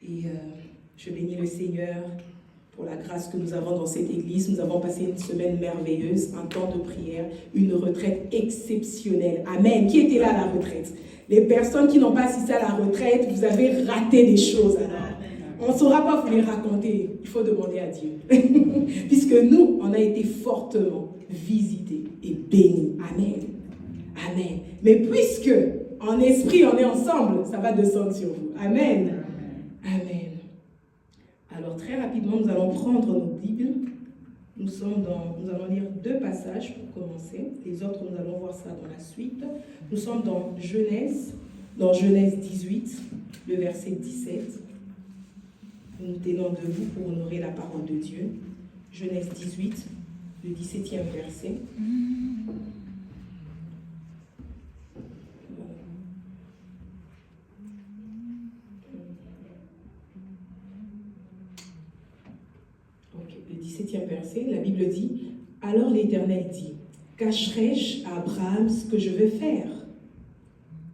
Et je bénis le Seigneur pour la grâce que nous avons dans cette église. Nous avons passé une semaine merveilleuse, un temps de prière, une retraite exceptionnelle. Amen. Qui était là à la retraite? Les personnes qui n'ont pas assisté à la retraite, vous avez raté des choses alors. On ne saura pas vous les raconter. Il faut demander à Dieu. Puisque nous, on a été fortement visités et bénis. Amen. Amen. Mais puisque en esprit, on est ensemble, ça va descendre sur vous. Amen. Amen. Alors très rapidement, nous allons prendre nos Bibles. Nous allons lire 2 passages pour commencer. Les autres, nous allons voir ça dans la suite. Nous sommes dans Genèse 18, le verset 17. Nous nous tenons debout pour honorer la parole de Dieu. Genèse 18, le 17e verset. Le 17e verset, la Bible dit « Alors l'Éternel dit, cacherai-je à Abraham ce que je veux faire ?»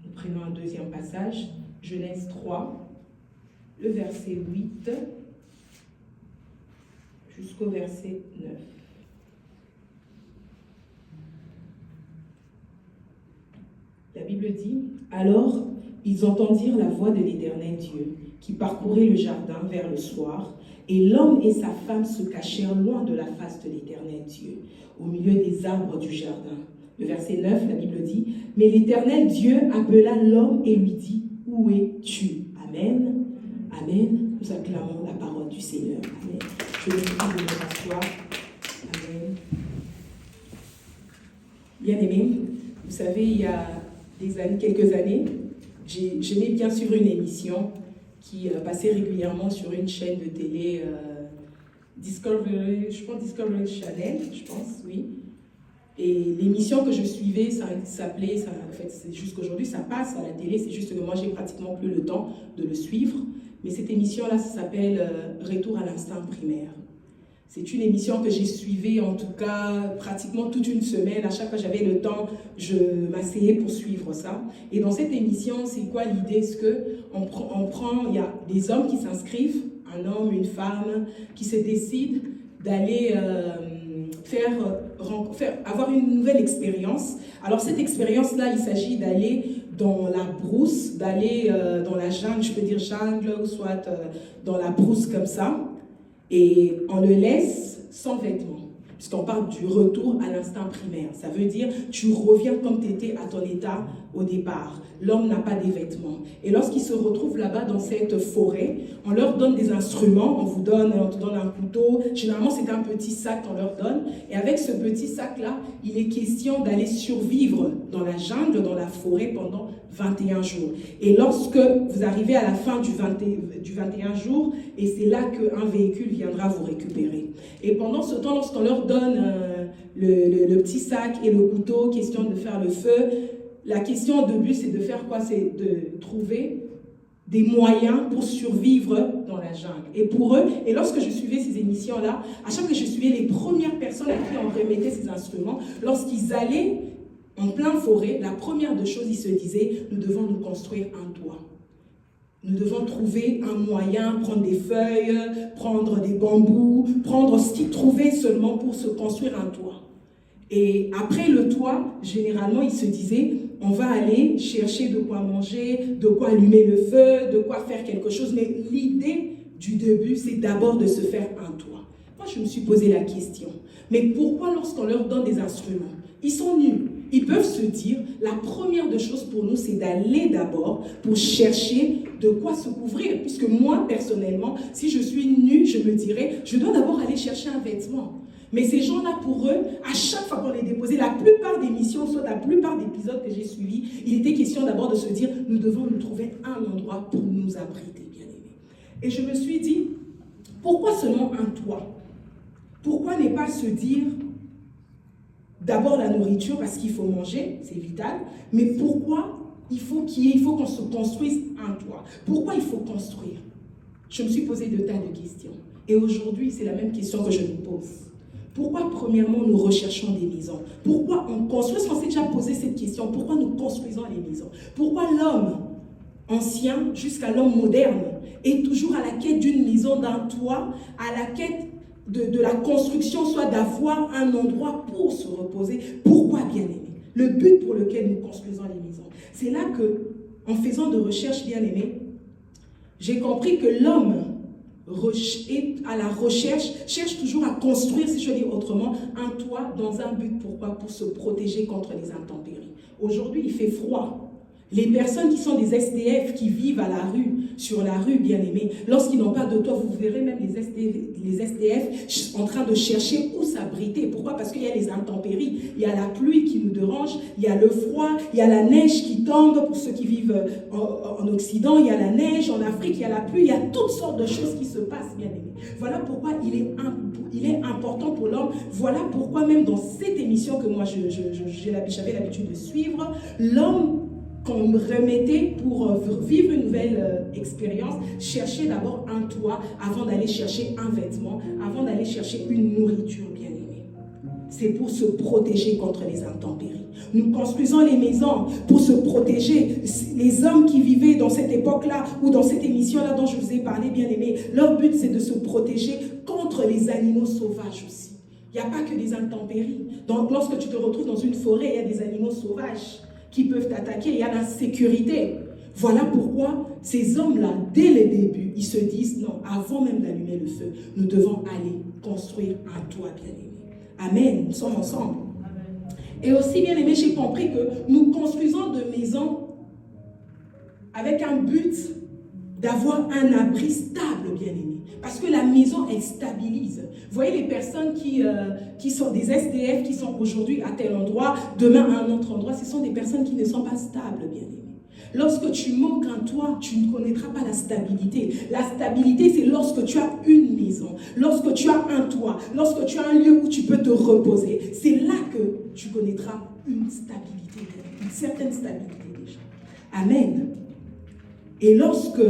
Nous prenons un deuxième passage, Genèse 3, le verset 8 jusqu'au verset 9. La Bible dit « Alors ils entendirent la voix de l'Éternel Dieu, qui parcourait le jardin vers le soir, et l'homme et sa femme se cachèrent loin de la face de l'Éternel Dieu, au milieu des arbres du jardin. » Le verset 9, la Bible dit « Mais l'Éternel Dieu appela l'homme et lui dit, où es-tu » Amen. Amen. Nous acclamons la parole du Seigneur. Amen. Je vous prie de nous asseoir. Amen. Bien-aimés, vous savez, il y a quelques années, j'aimais bien suivre une émission qui passait régulièrement sur une chaîne de télé Discovery Channel, je pense, oui. Et l'émission que je suivais, ça s'appelait, en fait, c'est juste qu'aujourd'hui, ça passe à la télé, c'est juste que moi, j'ai pratiquement plus le temps de le suivre. Mais cette émission-là, ça s'appelle Retour à l'instinct primaire. C'est une émission que j'ai suivie, en tout cas, pratiquement toute une semaine. À chaque fois que j'avais le temps, je m'asseyais pour suivre ça. Et dans cette émission, c'est quoi l'idée? C'est il y a des hommes qui s'inscrivent, un homme, une femme, qui se décident d'aller avoir une nouvelle expérience. Alors cette expérience-là, il s'agit d'aller dans la brousse, d'aller dans la jungle, je peux dire jungle, ou soit dans la brousse comme ça. Et on le laisse sans vêtements, puisqu'on parle du retour à l'instinct primaire. Ça veut dire, tu reviens comme tu étais à ton état au départ. L'homme n'a pas des vêtements. Et lorsqu'il se retrouve là-bas dans cette forêt, on leur donne des instruments, on te donne un couteau. Généralement, c'est un petit sac qu'on leur donne. Et avec ce petit sac-là, il est question d'aller survivre dans la jungle, dans la forêt pendant 21 jours. Et lorsque vous arrivez à la fin du 21 jours, et c'est là qu'un véhicule viendra vous récupérer. Et pendant ce temps, lorsqu'on leur donne le petit sac et le couteau, question de faire le feu, la question de but, c'est de faire quoi? C'est de trouver des moyens pour survivre dans la jungle. Et pour eux, et lorsque je suivais ces émissions-là, à chaque fois que je suivais les premières personnes à qui on remettait ces instruments, lorsqu'ils allaient en pleine forêt, la première des choses, ils se disaient, nous devons nous construire un toit. Nous devons trouver un moyen, prendre des feuilles, prendre des bambous, prendre ce qu'ils trouvaient seulement pour se construire un toit. Et après le toit, généralement, ils se disaient, on va aller chercher de quoi manger, de quoi allumer le feu, de quoi faire quelque chose. Mais l'idée du début, c'est d'abord de se faire un toit. Moi, je me suis posé la question, mais pourquoi lorsqu'on leur donne des instruments, ils sont nus? Ils peuvent se dire, la première des choses pour nous, c'est d'aller d'abord pour chercher de quoi se couvrir. Puisque moi, personnellement, si je suis nue, je me dirais, je dois d'abord aller chercher un vêtement. Mais ces gens-là, pour eux, à chaque fois qu'on les déposait, la plupart des missions, soit la plupart d'épisodes que j'ai suivis, il était question d'abord de se dire, nous devons nous trouver un endroit pour nous abriter, bien-aimés. Et je me suis dit, pourquoi seulement un toit? Pourquoi ne pas se dire, d'abord la nourriture, parce qu'il faut manger, c'est vital, mais pourquoi il faut qu'on se construise un toit? Pourquoi il faut construire? Je me suis posé de tas de questions. Et aujourd'hui, c'est la même question que je me pose. Pourquoi, premièrement, nous recherchons des maisons? Pourquoi on construit? Est-ce qu'on s'est déjà posé cette question? Pourquoi nous construisons les maisons? Pourquoi l'homme ancien jusqu'à l'homme moderne est toujours à la quête d'une maison, d'un toit, à la quête de la construction, soit d'avoir un endroit pour se reposer. Pourquoi, bien-aimés? Le but pour lequel nous construisons les maisons. C'est là que, en faisant de recherches, bien-aimés, j'ai compris que l'homme est à la recherche, cherche toujours à construire, si je dis autrement, un toit dans un but. Pourquoi? Pour se protéger contre les intempéries. Aujourd'hui, il fait froid. Les personnes qui sont des SDF, qui vivent à la rue, sur la rue, bien aimés, lorsqu'ils n'ont pas de toit, vous verrez même les SDF en train de chercher où s'abriter. Pourquoi? Parce qu'il y a les intempéries, il y a la pluie qui nous dérange, il y a le froid, il y a la neige qui tombe pour ceux qui vivent en Occident, il y a la neige, en Afrique, il y a la pluie, il y a toutes sortes de choses qui se passent, bien aimés. Voilà pourquoi il est important pour l'homme. Voilà pourquoi même dans cette émission que moi j'avais l'habitude de suivre, l'homme, quand on me remettait pour vivre une nouvelle expérience, chercher d'abord un toit avant d'aller chercher un vêtement, avant d'aller chercher une nourriture, bien aimée. C'est pour se protéger contre les intempéries. Nous construisons les maisons pour se protéger. Les hommes qui vivaient dans cette époque-là ou dans cette émission-là dont je vous ai parlé, bien aimé, leur but c'est de se protéger contre les animaux sauvages aussi. Il n'y a pas que des intempéries. Donc lorsque tu te retrouves dans une forêt, il y a des animaux sauvages qui peuvent t'attaquer, il y a l'insécurité. Voilà pourquoi ces hommes-là, dès le début, ils se disent, non, avant même d'allumer le feu, nous devons aller construire un toit, bien-aimé. Amen, nous sommes ensemble. Amen. Et aussi, bien-aimé, j'ai compris que nous construisons de maisons avec un but d'avoir un abri stable, bien-aimé. Parce que la maison, elle stabilise. Vous voyez les personnes qui sont des SDF, qui sont aujourd'hui à tel endroit, demain à un autre endroit, ce sont des personnes qui ne sont pas stables, bien aimées. Lorsque tu manques un toit, tu ne connaîtras pas la stabilité. La stabilité, c'est lorsque tu as une maison, lorsque tu as un toit, lorsque tu as un lieu où tu peux te reposer. C'est là que tu connaîtras une stabilité, une certaine stabilité déjà. Amen. Et lorsque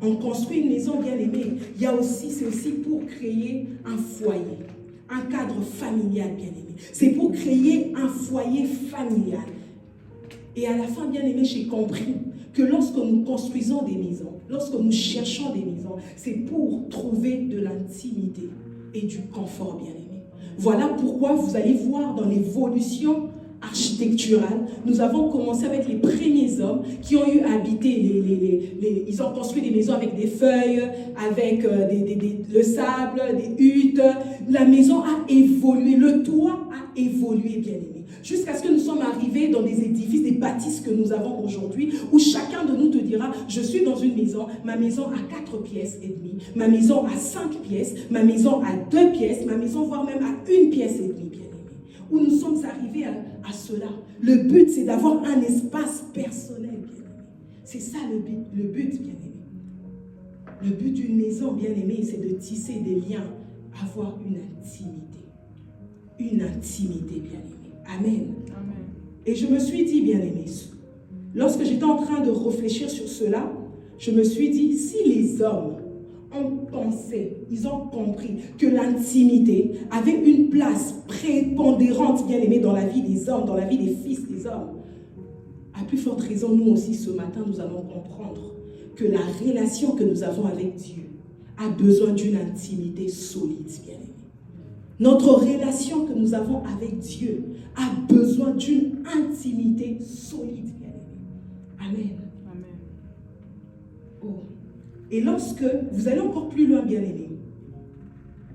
on construit une maison bien aimée, c'est aussi pour créer un foyer, un cadre familial bien aimé. C'est pour créer un foyer familial. Et à la fin, bien aimé, j'ai compris que lorsque nous construisons des maisons, lorsque nous cherchons des maisons, c'est pour trouver de l'intimité et du confort bien aimé. Voilà pourquoi vous allez voir dans l'évolution architecturale, nous avons commencé avec les premiers hommes qui ont eu à habiter, ils ont construit des maisons avec des feuilles, avec le sable, des huttes. La maison a évolué, le toit a évolué, bien aimé. Jusqu'à ce que nous sommes arrivés dans des édifices, des bâtisses que nous avons aujourd'hui, où chacun de nous te dira, je suis dans une maison, ma maison a 4 pièces et demie, ma maison a 5 pièces, ma maison a 2 pièces, ma maison voire même à 1 pièce et demie, bien aimé. Où nous sommes arrivés à cela. Le but, c'est d'avoir un espace personnel, bien aimé. C'est ça le but, bien aimé. Le but d'une maison, bien aimé, c'est de tisser des liens, avoir une intimité. Une intimité, bien aimé. Amen. Amen. Et je me suis dit, bien aimé, lorsque j'étais en train de réfléchir sur cela, je me suis dit, si les hommes ont pensé, ils ont compris que l'intimité avait une place prépondérante, bien aimée, dans la vie des hommes, dans la vie des fils des hommes, à plus forte raison, nous aussi, ce matin, nous allons comprendre que la relation que nous avons avec Dieu a besoin d'une intimité solide, bien aimé. Notre relation que nous avons avec Dieu a besoin d'une intimité solide, bien aimé. Amen. Amen. Oh. Et lorsque vous allez encore plus loin, bien aimé,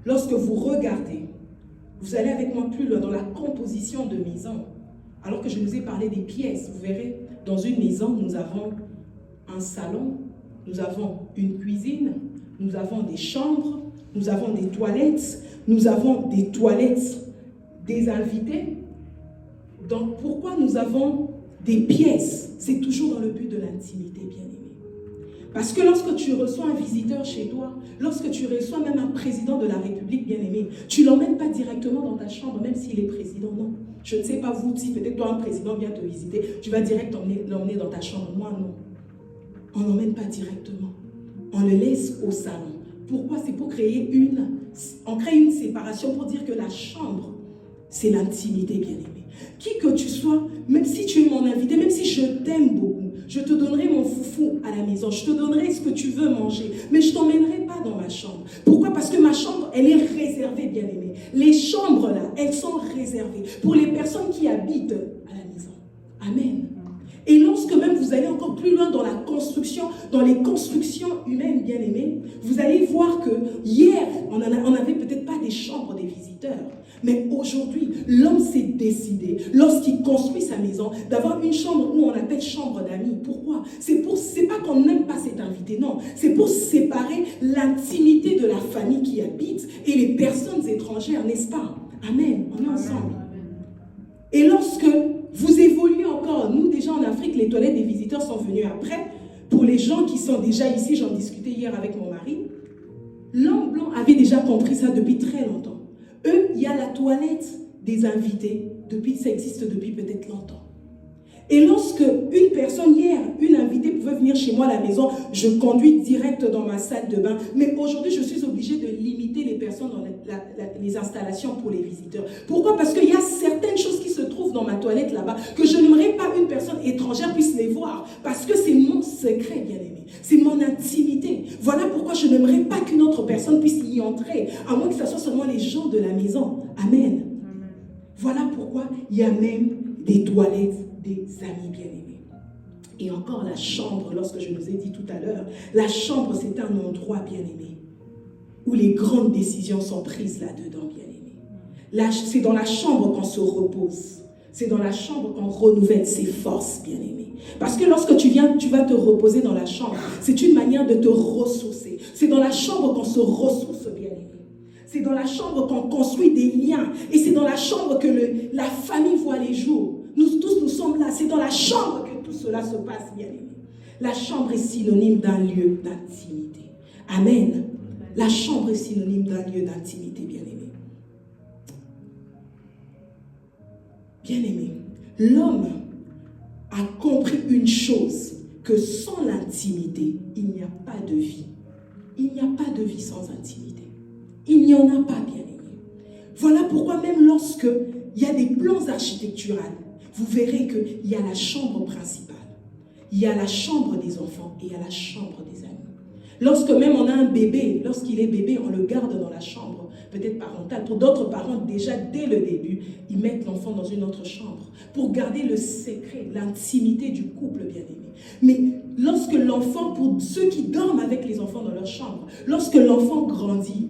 lorsque vous regardez, vous allez avec moi plus loin dans la composition de maison. Alors que je vous ai parlé des pièces, vous verrez, dans une maison, nous avons un salon, nous avons une cuisine, nous avons des chambres, nous avons des toilettes des invités. Donc, pourquoi nous avons des pièces? C'est toujours dans le but de l'intimité, bien aimé. Parce que lorsque tu reçois un visiteur chez toi, lorsque tu reçois même un président de la République, bien aimé, tu ne l'emmènes pas directement dans ta chambre, même s'il est président, non. Je ne sais pas vous, si peut-être toi, un président vient te visiter, tu vas direct l'emmener dans ta chambre. Moi, non. On n'emmène pas directement. On le laisse au salon. Pourquoi? C'est pour créer on crée une séparation pour dire que la chambre c'est l'intimité, bien-aimé. Qui que tu sois, même si tu es mon invité, même si je t'aime beaucoup, je te donnerai mon foufou à la maison, je te donnerai ce que tu veux manger, mais je ne t'emmènerai pas dans ma chambre. Pourquoi? Parce que ma chambre, elle est réservée, bien-aimé. Les chambres, là, elles sont réservées pour les personnes qui habitent à la maison. Amen. Et lorsque même vous allez encore plus loin dans la construction, dans les constructions humaines, bien aimées, vous allez voir que hier, on n'avait peut-être pas des chambres des visiteurs. Mais aujourd'hui, l'homme s'est décidé, lorsqu'il construit sa maison, d'avoir une chambre où on appelle chambre d'amis. Pourquoi? C'est pas qu'on n'aime pas cet invité, non. C'est pour séparer l'intimité de la famille qui habite et les personnes étrangères, n'est-ce pas? Amen. On est ensemble. Et lorsque vous évoluez encore, nous déjà en Afrique, les toilettes des visiteurs sont venues après. Pour les gens qui sont déjà ici, j'en discutais hier avec mon mari, l'homme blanc avait déjà compris ça depuis très longtemps. Eux, il y a la toilette des invités, ça existe depuis peut-être longtemps. Et lorsque une personne hier, une invitée pouvait venir chez moi à la maison, je conduis direct dans ma salle de bain. Mais aujourd'hui, je suis obligée de limiter les personnes dans les installations pour les visiteurs. Pourquoi? Parce qu'il y a certaines choses qui se trouvent dans ma toilette là-bas que je n'aimerais pas une personne étrangère puisse les voir. Parce que c'est mon secret, bien aimé. C'est mon intimité. Voilà pourquoi je n'aimerais pas qu'une autre personne puisse y entrer, à moins que ce soit seulement les gens de la maison. Amen. Voilà pourquoi il y a même des toilettes des amis bien-aimés. Et encore la chambre, lorsque je nous ai dit tout à l'heure, la chambre c'est un endroit bien-aimé où les grandes décisions sont prises là-dedans bien-aimé. C'est dans la chambre qu'on se repose. C'est dans la chambre qu'on renouvelle ses forces bien-aimé. Parce que lorsque tu vas te reposer dans la chambre, c'est une manière de te ressourcer. C'est dans la chambre qu'on se ressource bien-aimé. C'est dans la chambre qu'on construit des liens. Et c'est dans la chambre que la famille voit les jours. Nous tous, nous sommes là. C'est dans la chambre que tout cela se passe, bien-aimé. La chambre est synonyme d'un lieu d'intimité. Amen. La chambre est synonyme d'un lieu d'intimité, bien-aimé. Bien-aimé, l'homme a compris une chose, que sans l'intimité, il n'y a pas de vie. Il n'y a pas de vie sans intimité. Il n'y en a pas, bien-aimé. Voilà pourquoi même lorsque il y a des plans architecturaux, vous verrez qu'il y a la chambre principale, il y a la chambre des enfants et il y a la chambre des amis. Lorsque même on a un bébé, lorsqu'il est bébé, on le garde dans la chambre, peut-être parentale. Pour d'autres parents, déjà dès le début, ils mettent l'enfant dans une autre chambre pour garder le secret, l'intimité du couple bien-aimé. Mais lorsque l'enfant, pour ceux qui dorment avec les enfants dans leur chambre, lorsque l'enfant grandit,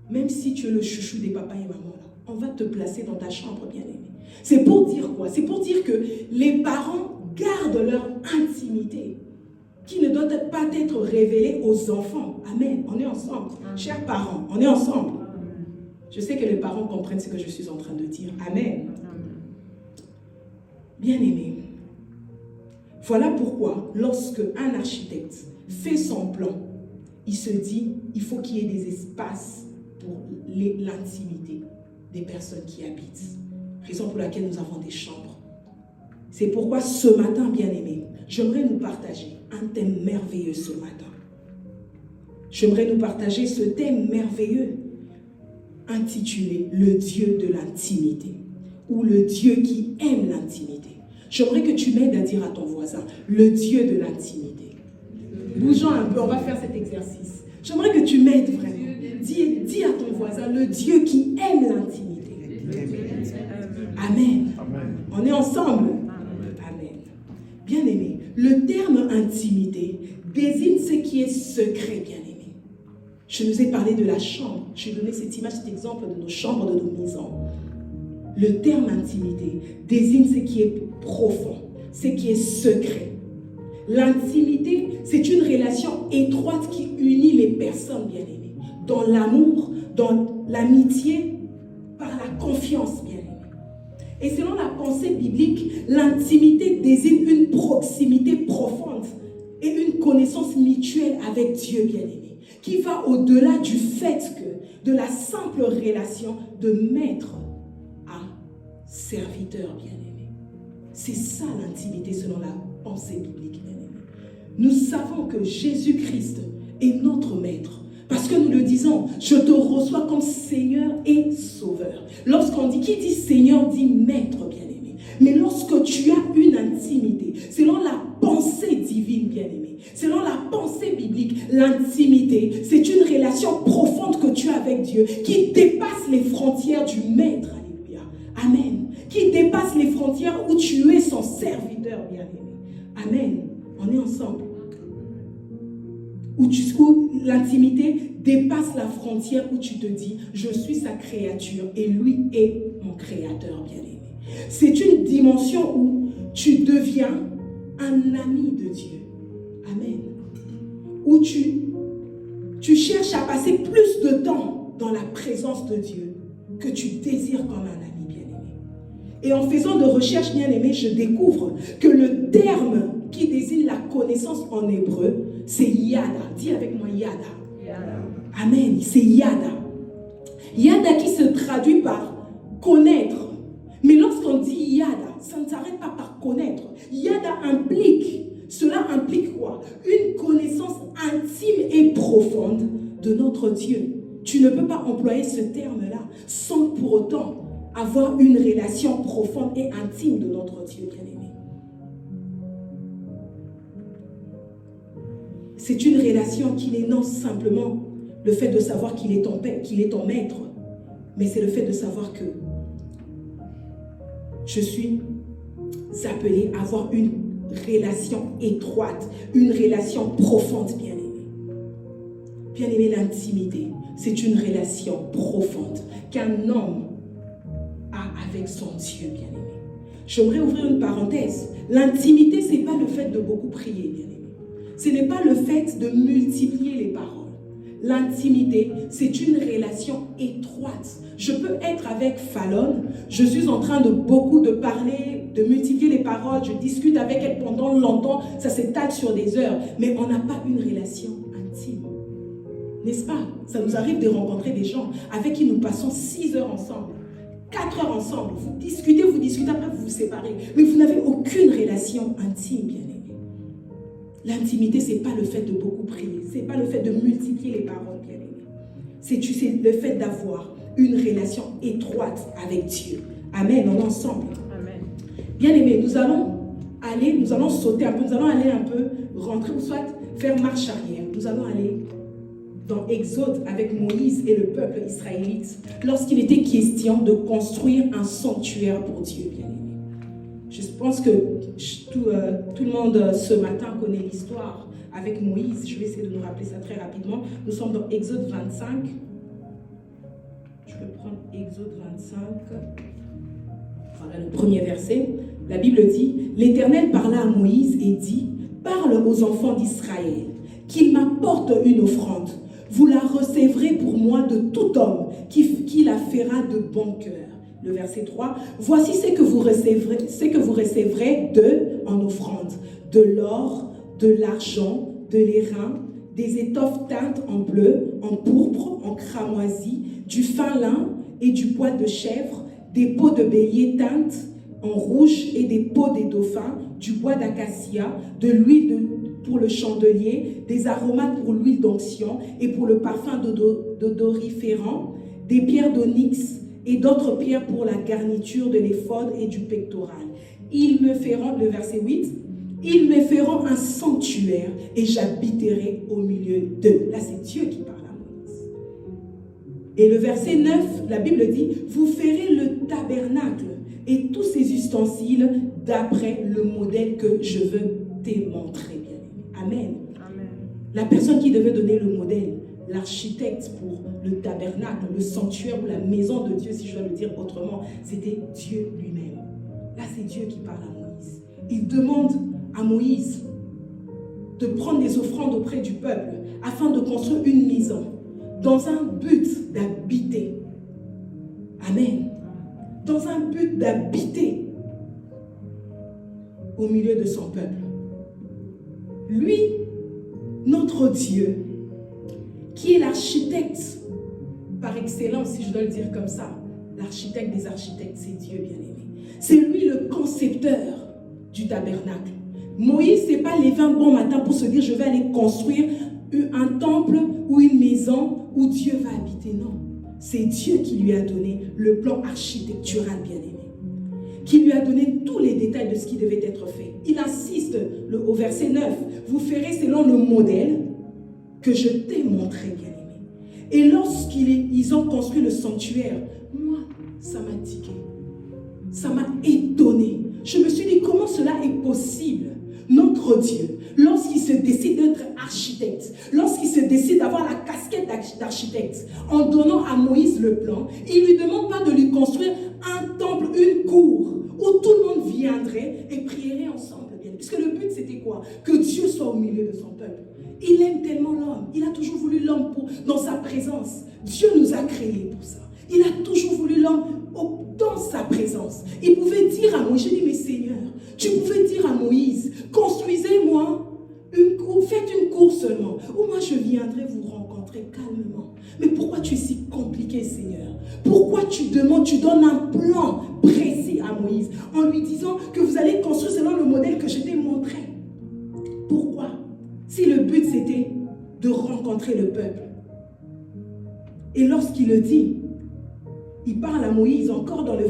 même si tu es le chouchou des papas et mamans, là, on va te placer dans ta chambre bien-aimée. C'est pour dire quoi? C'est pour dire que les parents gardent leur intimité qui ne doit pas être révélée aux enfants. Amen. On est ensemble. Chers parents, on est ensemble. Je sais que les parents comprennent ce que je suis en train de dire. Amen. Bien-aimé, voilà pourquoi lorsque un architecte fait son plan, il se dit il faut qu'il y ait des espaces pour l'intimité des personnes qui habitent. Raison pour laquelle nous avons des chambres. C'est pourquoi ce matin, bien-aimé, j'aimerais nous partager un thème merveilleux ce matin. J'aimerais nous partager ce thème merveilleux intitulé « Le Dieu de l'intimité » ou « Le Dieu qui aime l'intimité ». J'aimerais que tu m'aides à dire à ton voisin « Le Dieu de l'intimité ». Bougeons un peu, on va faire cet exercice. J'aimerais que tu m'aides vraiment. Dis à ton voisin « Le Dieu qui aime l'intimité ». Amen. Amen. On est ensemble. Amen. Bien-aimé, le terme intimité désigne ce qui est secret, bien-aimé. Je nous ai parlé de la chambre. J'ai donné cette image, cet exemple de nos chambres, de nos maisons. Le terme intimité désigne ce qui est profond, ce qui est secret. L'intimité, c'est une relation étroite qui unit les personnes, bien-aimées, dans l'amour, dans l'amitié, par la confiance, bien-aimée. Et selon la pensée biblique, l'intimité désigne une proximité profonde et une connaissance mutuelle avec Dieu bien-aimé, qui va au-delà du fait que de la simple relation de maître à serviteur bien-aimé. C'est ça l'intimité selon la pensée biblique bien-aimé. Nous savons que Jésus-Christ est notre maître Parce que nous le disons, je te reçois comme Seigneur et Sauveur. Lorsqu'on dit, qui dit Seigneur, dit Maître bien-aimé. Mais lorsque tu as une intimité, selon la pensée divine bien-aimé, selon la pensée biblique, l'intimité, c'est une relation profonde que tu as avec Dieu qui dépasse les frontières du Maître. Alléluia. Amen. Qui dépasse les frontières où tu es son serviteur bien-aimé. Amen. On est ensemble. Où l'intimité dépasse la frontière où tu te dis, je suis sa créature et lui est mon créateur bien-aimé. C'est une dimension où tu deviens un ami de Dieu. Amen. Où tu cherches à passer plus de temps dans la présence de Dieu que tu désires comme un ami bien-aimé. Et en faisant de recherches bien-aimées, je découvre que le terme qui désigne la connaissance en hébreu, c'est Yada. Dis avec moi Yada. Yada. Amen. C'est Yada. Yada qui se traduit par connaître. Mais lorsqu'on dit Yada, ça ne s'arrête pas par connaître. Yada cela implique quoi? Une connaissance intime et profonde de notre Dieu. Tu ne peux pas employer ce terme-là sans pour autant avoir une relation profonde et intime de notre Dieu bien-aimé. C'est une relation qui n'énonce simplement le fait de savoir qu'il est ton père, qu'il est ton maître, mais c'est le fait de savoir que je suis appelé à avoir une relation étroite, une relation profonde, bien-aimé. Bien-aimé, l'intimité, c'est une relation profonde qu'un homme a avec son Dieu, bien-aimé. J'aimerais ouvrir une parenthèse. L'intimité, ce n'est pas le fait de beaucoup prier, bien-aimé. Ce n'est pas le fait de multiplier les paroles. L'intimité, c'est une relation étroite. Je peux être avec Fallon, je suis en train de beaucoup de parler, de multiplier les paroles, je discute avec elle pendant longtemps, ça s'étale sur des heures, mais on n'a pas une relation intime. N'est-ce pas? Ça nous arrive de rencontrer des gens avec qui nous passons 6 heures ensemble, 4 heures ensemble, vous discutez, après vous vous séparez, mais vous n'avez aucune relation intime, bien aimé. L'intimité, ce n'est pas le fait de beaucoup prier, ce n'est pas le fait de multiplier les paroles, bien aimé. C'est le fait d'avoir une relation étroite avec Dieu. Amen, on est ensemble. Amen. Bien aimé, nous allons sauter un peu, nous allons aller un peu rentrer, ou soit faire marche arrière. Nous allons aller dans Exode avec Moïse et le peuple israélite, lorsqu'il était question de construire un sanctuaire pour Dieu, bien aimé. Je pense que tout le monde ce matin connaît l'histoire avec Moïse. Je vais essayer de nous rappeler ça très rapidement. Nous sommes dans Exode 25. Je vais prendre Exode 25. Voilà le premier verset. La Bible dit, l'Éternel parla à Moïse et dit, parle aux enfants d'Israël, qu'ils m'apportent une offrande. Vous la recevrez pour moi de tout homme qui la fera de bon cœur. Le verset 3, voici ce que vous recevrez d'eux en offrande, de l'or, de l'argent, de l'airain, des étoffes teintes en bleu, en pourpre, en cramoisi, du fin lin et du poil de chèvre, des peaux de bélier teintes en rouge et des peaux des dauphins, du bois d'acacia, de l'huile pour le chandelier, des aromates pour l'huile d'onction et pour le parfum d'odoriférant, des pierres d'onyx et d'autres pierres pour la garniture de l'éphod et du pectoral. Ils me feront, le verset 8, ils me feront un sanctuaire et j'habiterai au milieu d'eux. Là, c'est Dieu qui parle à Moïse. Et le verset 9, la Bible dit, vous ferez le tabernacle et tous ses ustensiles d'après le modèle que je veux te montrer. Amen. Amen. La personne qui devait donner le modèle, l'architecte pour le tabernacle, le sanctuaire ou la maison de Dieu, si je dois le dire autrement, c'était Dieu lui-même. Là, c'est Dieu qui parle à Moïse. Il demande à Moïse de prendre des offrandes auprès du peuple afin de construire une maison dans un but d'habiter. Amen. Dans un but d'habiter au milieu de son peuple. Lui, notre Dieu, qui est l'architecte par excellence, si je dois le dire comme ça, l'architecte des architectes, c'est Dieu bien-aimé. C'est lui le concepteur du tabernacle. Moïse, ce n'est pas levé un bon matin pour se dire, je vais aller construire un temple ou une maison où Dieu va habiter. Non, c'est Dieu qui lui a donné le plan architectural, bien-aimé, qui lui a donné tous les détails de ce qui devait être fait. Il insiste au verset 9, vous ferez selon le modèle que je t'ai montré, bien-aimé. Et lorsqu'ils ont construit le sanctuaire, moi, ça m'a tiqué, ça m'a étonné. Je me suis dit, comment cela est possible? Notre Dieu, lorsqu'il se décide d'être architecte, lorsqu'il se décide d'avoir la casquette d'architecte, en donnant à Moïse le plan, il ne lui demande pas de lui construire un temple, une cour, où tout le monde viendrait et prierait ensemble. Puisque le but, c'était quoi? Que Dieu soit au milieu de son peuple. Il aime tellement l'homme. Il a toujours voulu l'homme dans sa présence. Dieu nous a créés pour ça. Il a toujours voulu l'homme dans sa présence. Il pouvait dire à Moïse, je dis, mais Seigneur, tu pouvais dire à Moïse, construisez-moi une cour, faites une cour seulement, où moi je viendrai vous rencontrer calmement. Mais pourquoi tu es si compliqué, Seigneur? Pourquoi tu donnes un plan précis à Moïse, en lui disant que vous allez construire selon le modèle que je t'ai montré? Pourquoi? Si le but c'était de rencontrer le peuple. Et lorsqu'il le dit, il parle à Moïse encore dans le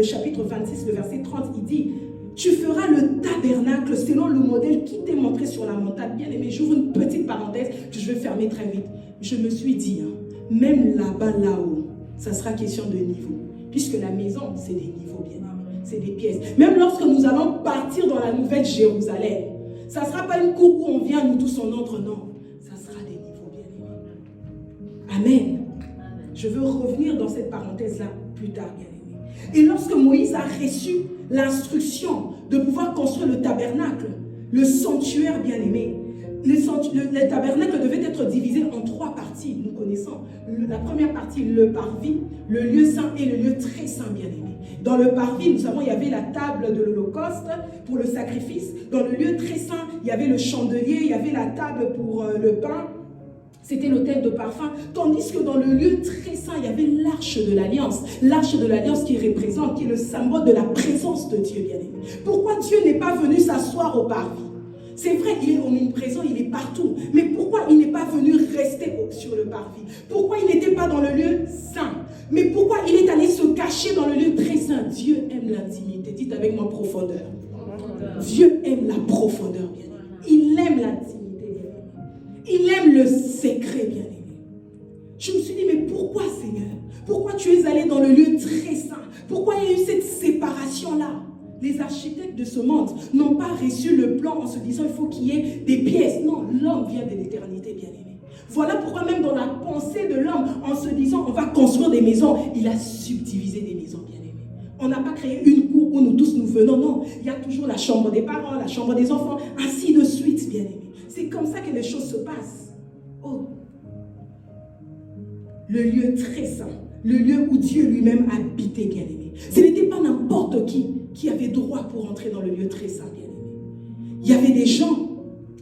chapitre 26, le verset 30, il dit, tu feras le tabernacle selon le modèle qui t'est montré sur la montagne. Bien aimé, j'ouvre une petite parenthèse que je vais fermer très vite. Je me suis dit, même là-bas, là-haut, ça sera question de niveau. Puisque la maison, c'est des niveaux, bien aimé. C'est des pièces. Même lorsque nous allons partir dans la nouvelle Jérusalem, ça ne sera pas une cour où on vient, nous tous on entre, non. Ça sera des niveaux, bien aimé. Amen. Je veux revenir dans cette parenthèse-là plus tard, bien aimé. Et lorsque Moïse a reçu l'instruction de pouvoir construire le tabernacle, le sanctuaire, bien aimé, le tabernacle devait être divisé en 3 parties, nous connaissons. La première partie, le parvis, le lieu saint et le lieu très saint, bien aimé. Dans le parvis, nous savons, il y avait la table de l'Holocauste pour le sacrifice. Dans le lieu très saint, il y avait le chandelier, il y avait la table pour le pain. C'était l'autel de parfum. Tandis que dans le lieu très saint, il y avait l'arche de l'alliance. L'arche de l'alliance qui représente, qui est le symbole de la présence de Dieu, bien aimé. Pourquoi Dieu n'est pas venu s'asseoir au parvis? C'est vrai, il est omniprésent, il est partout. Mais pourquoi il n'est pas venu rester sur le parvis? Pourquoi il n'était pas dans le lieu saint? Mais pourquoi il est allé se cacher dans le lieu très saint? Dieu aime l'intimité. Dites avec moi profondeur. Dieu aime la profondeur, bien aimé. Il aime l'intimité, bien aimé. Il aime le secret, bien aimé. Je me suis dit, mais pourquoi, Seigneur? Pourquoi tu es allé dans le lieu très saint? Pourquoi il y a eu cette séparation-là? Les architectes de ce monde n'ont pas reçu le plan en se disant il faut qu'il y ait des pièces. Non, l'homme vient de l'éternité, bien aimé. Voilà pourquoi même dans la pensée de l'homme, en se disant on va construire des maisons, il a subdivisé des maisons, bien aimé. On n'a pas créé une cour où nous tous nous venons, non. Il y a toujours la chambre des parents, la chambre des enfants, ainsi de suite, bien aimé. C'est comme ça que les choses se passent. Oh, le lieu très saint, le lieu où Dieu lui-même habitait, bien aimé. Ce n'était pas n'importe qui avait droit pour entrer dans le lieu très saint, bien aimé. Il y avait des gens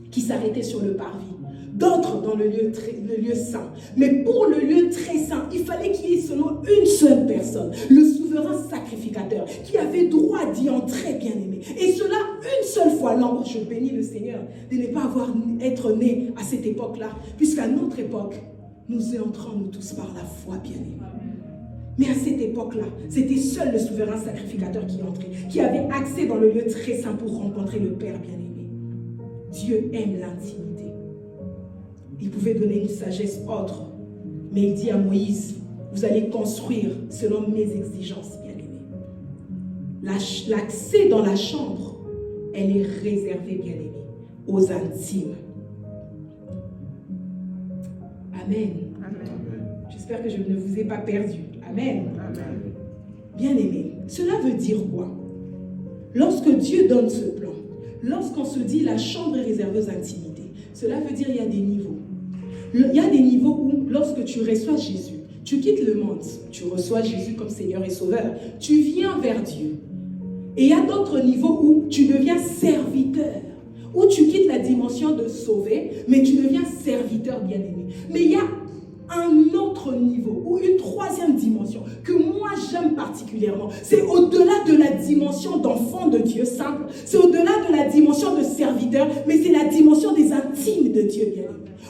qui s'arrêtaient sur le parvis, d'autres dans le lieu saint. Mais pour le lieu très saint, il fallait qu'il y ait seulement une seule personne, le souverain sacrificateur, qui avait droit d'y entrer, bien aimé. Et cela une seule fois l'an. Je bénis le Seigneur de ne pas être né à cette époque-là, puisqu'à notre époque, nous entrons nous tous par la foi, bien aimé. Mais à cette époque-là, c'était seul le souverain sacrificateur qui entrait, qui avait accès dans le lieu très saint pour rencontrer le Père bien-aimé. Dieu aime l'intimité. Il pouvait donner une sagesse autre, mais il dit à Moïse, vous allez construire selon mes exigences, bien-aimé. L'accès dans la chambre, elle est réservée, bien-aimé, aux intimes. Amen. J'espère que je ne vous ai pas perdu. Amen. Amen. Bien-aimé, cela veut dire quoi? Lorsque Dieu donne ce plan, lorsqu'on se dit la chambre est réservée aux intimités, cela veut dire qu'il y a des niveaux. Il y a des niveaux où, lorsque tu reçois Jésus, tu quittes le monde, tu reçois Jésus comme Seigneur et Sauveur, tu viens vers Dieu. Et il y a d'autres niveaux où tu deviens serviteur, où tu quittes la dimension de sauver, mais tu deviens serviteur bien-aimé. Mais il y a un autre niveau ou une troisième dimension que moi j'aime particulièrement. C'est au-delà de la dimension d'enfant de Dieu simple, c'est au-delà de la dimension de serviteur, mais c'est la dimension des intimes de Dieu bien-aimé.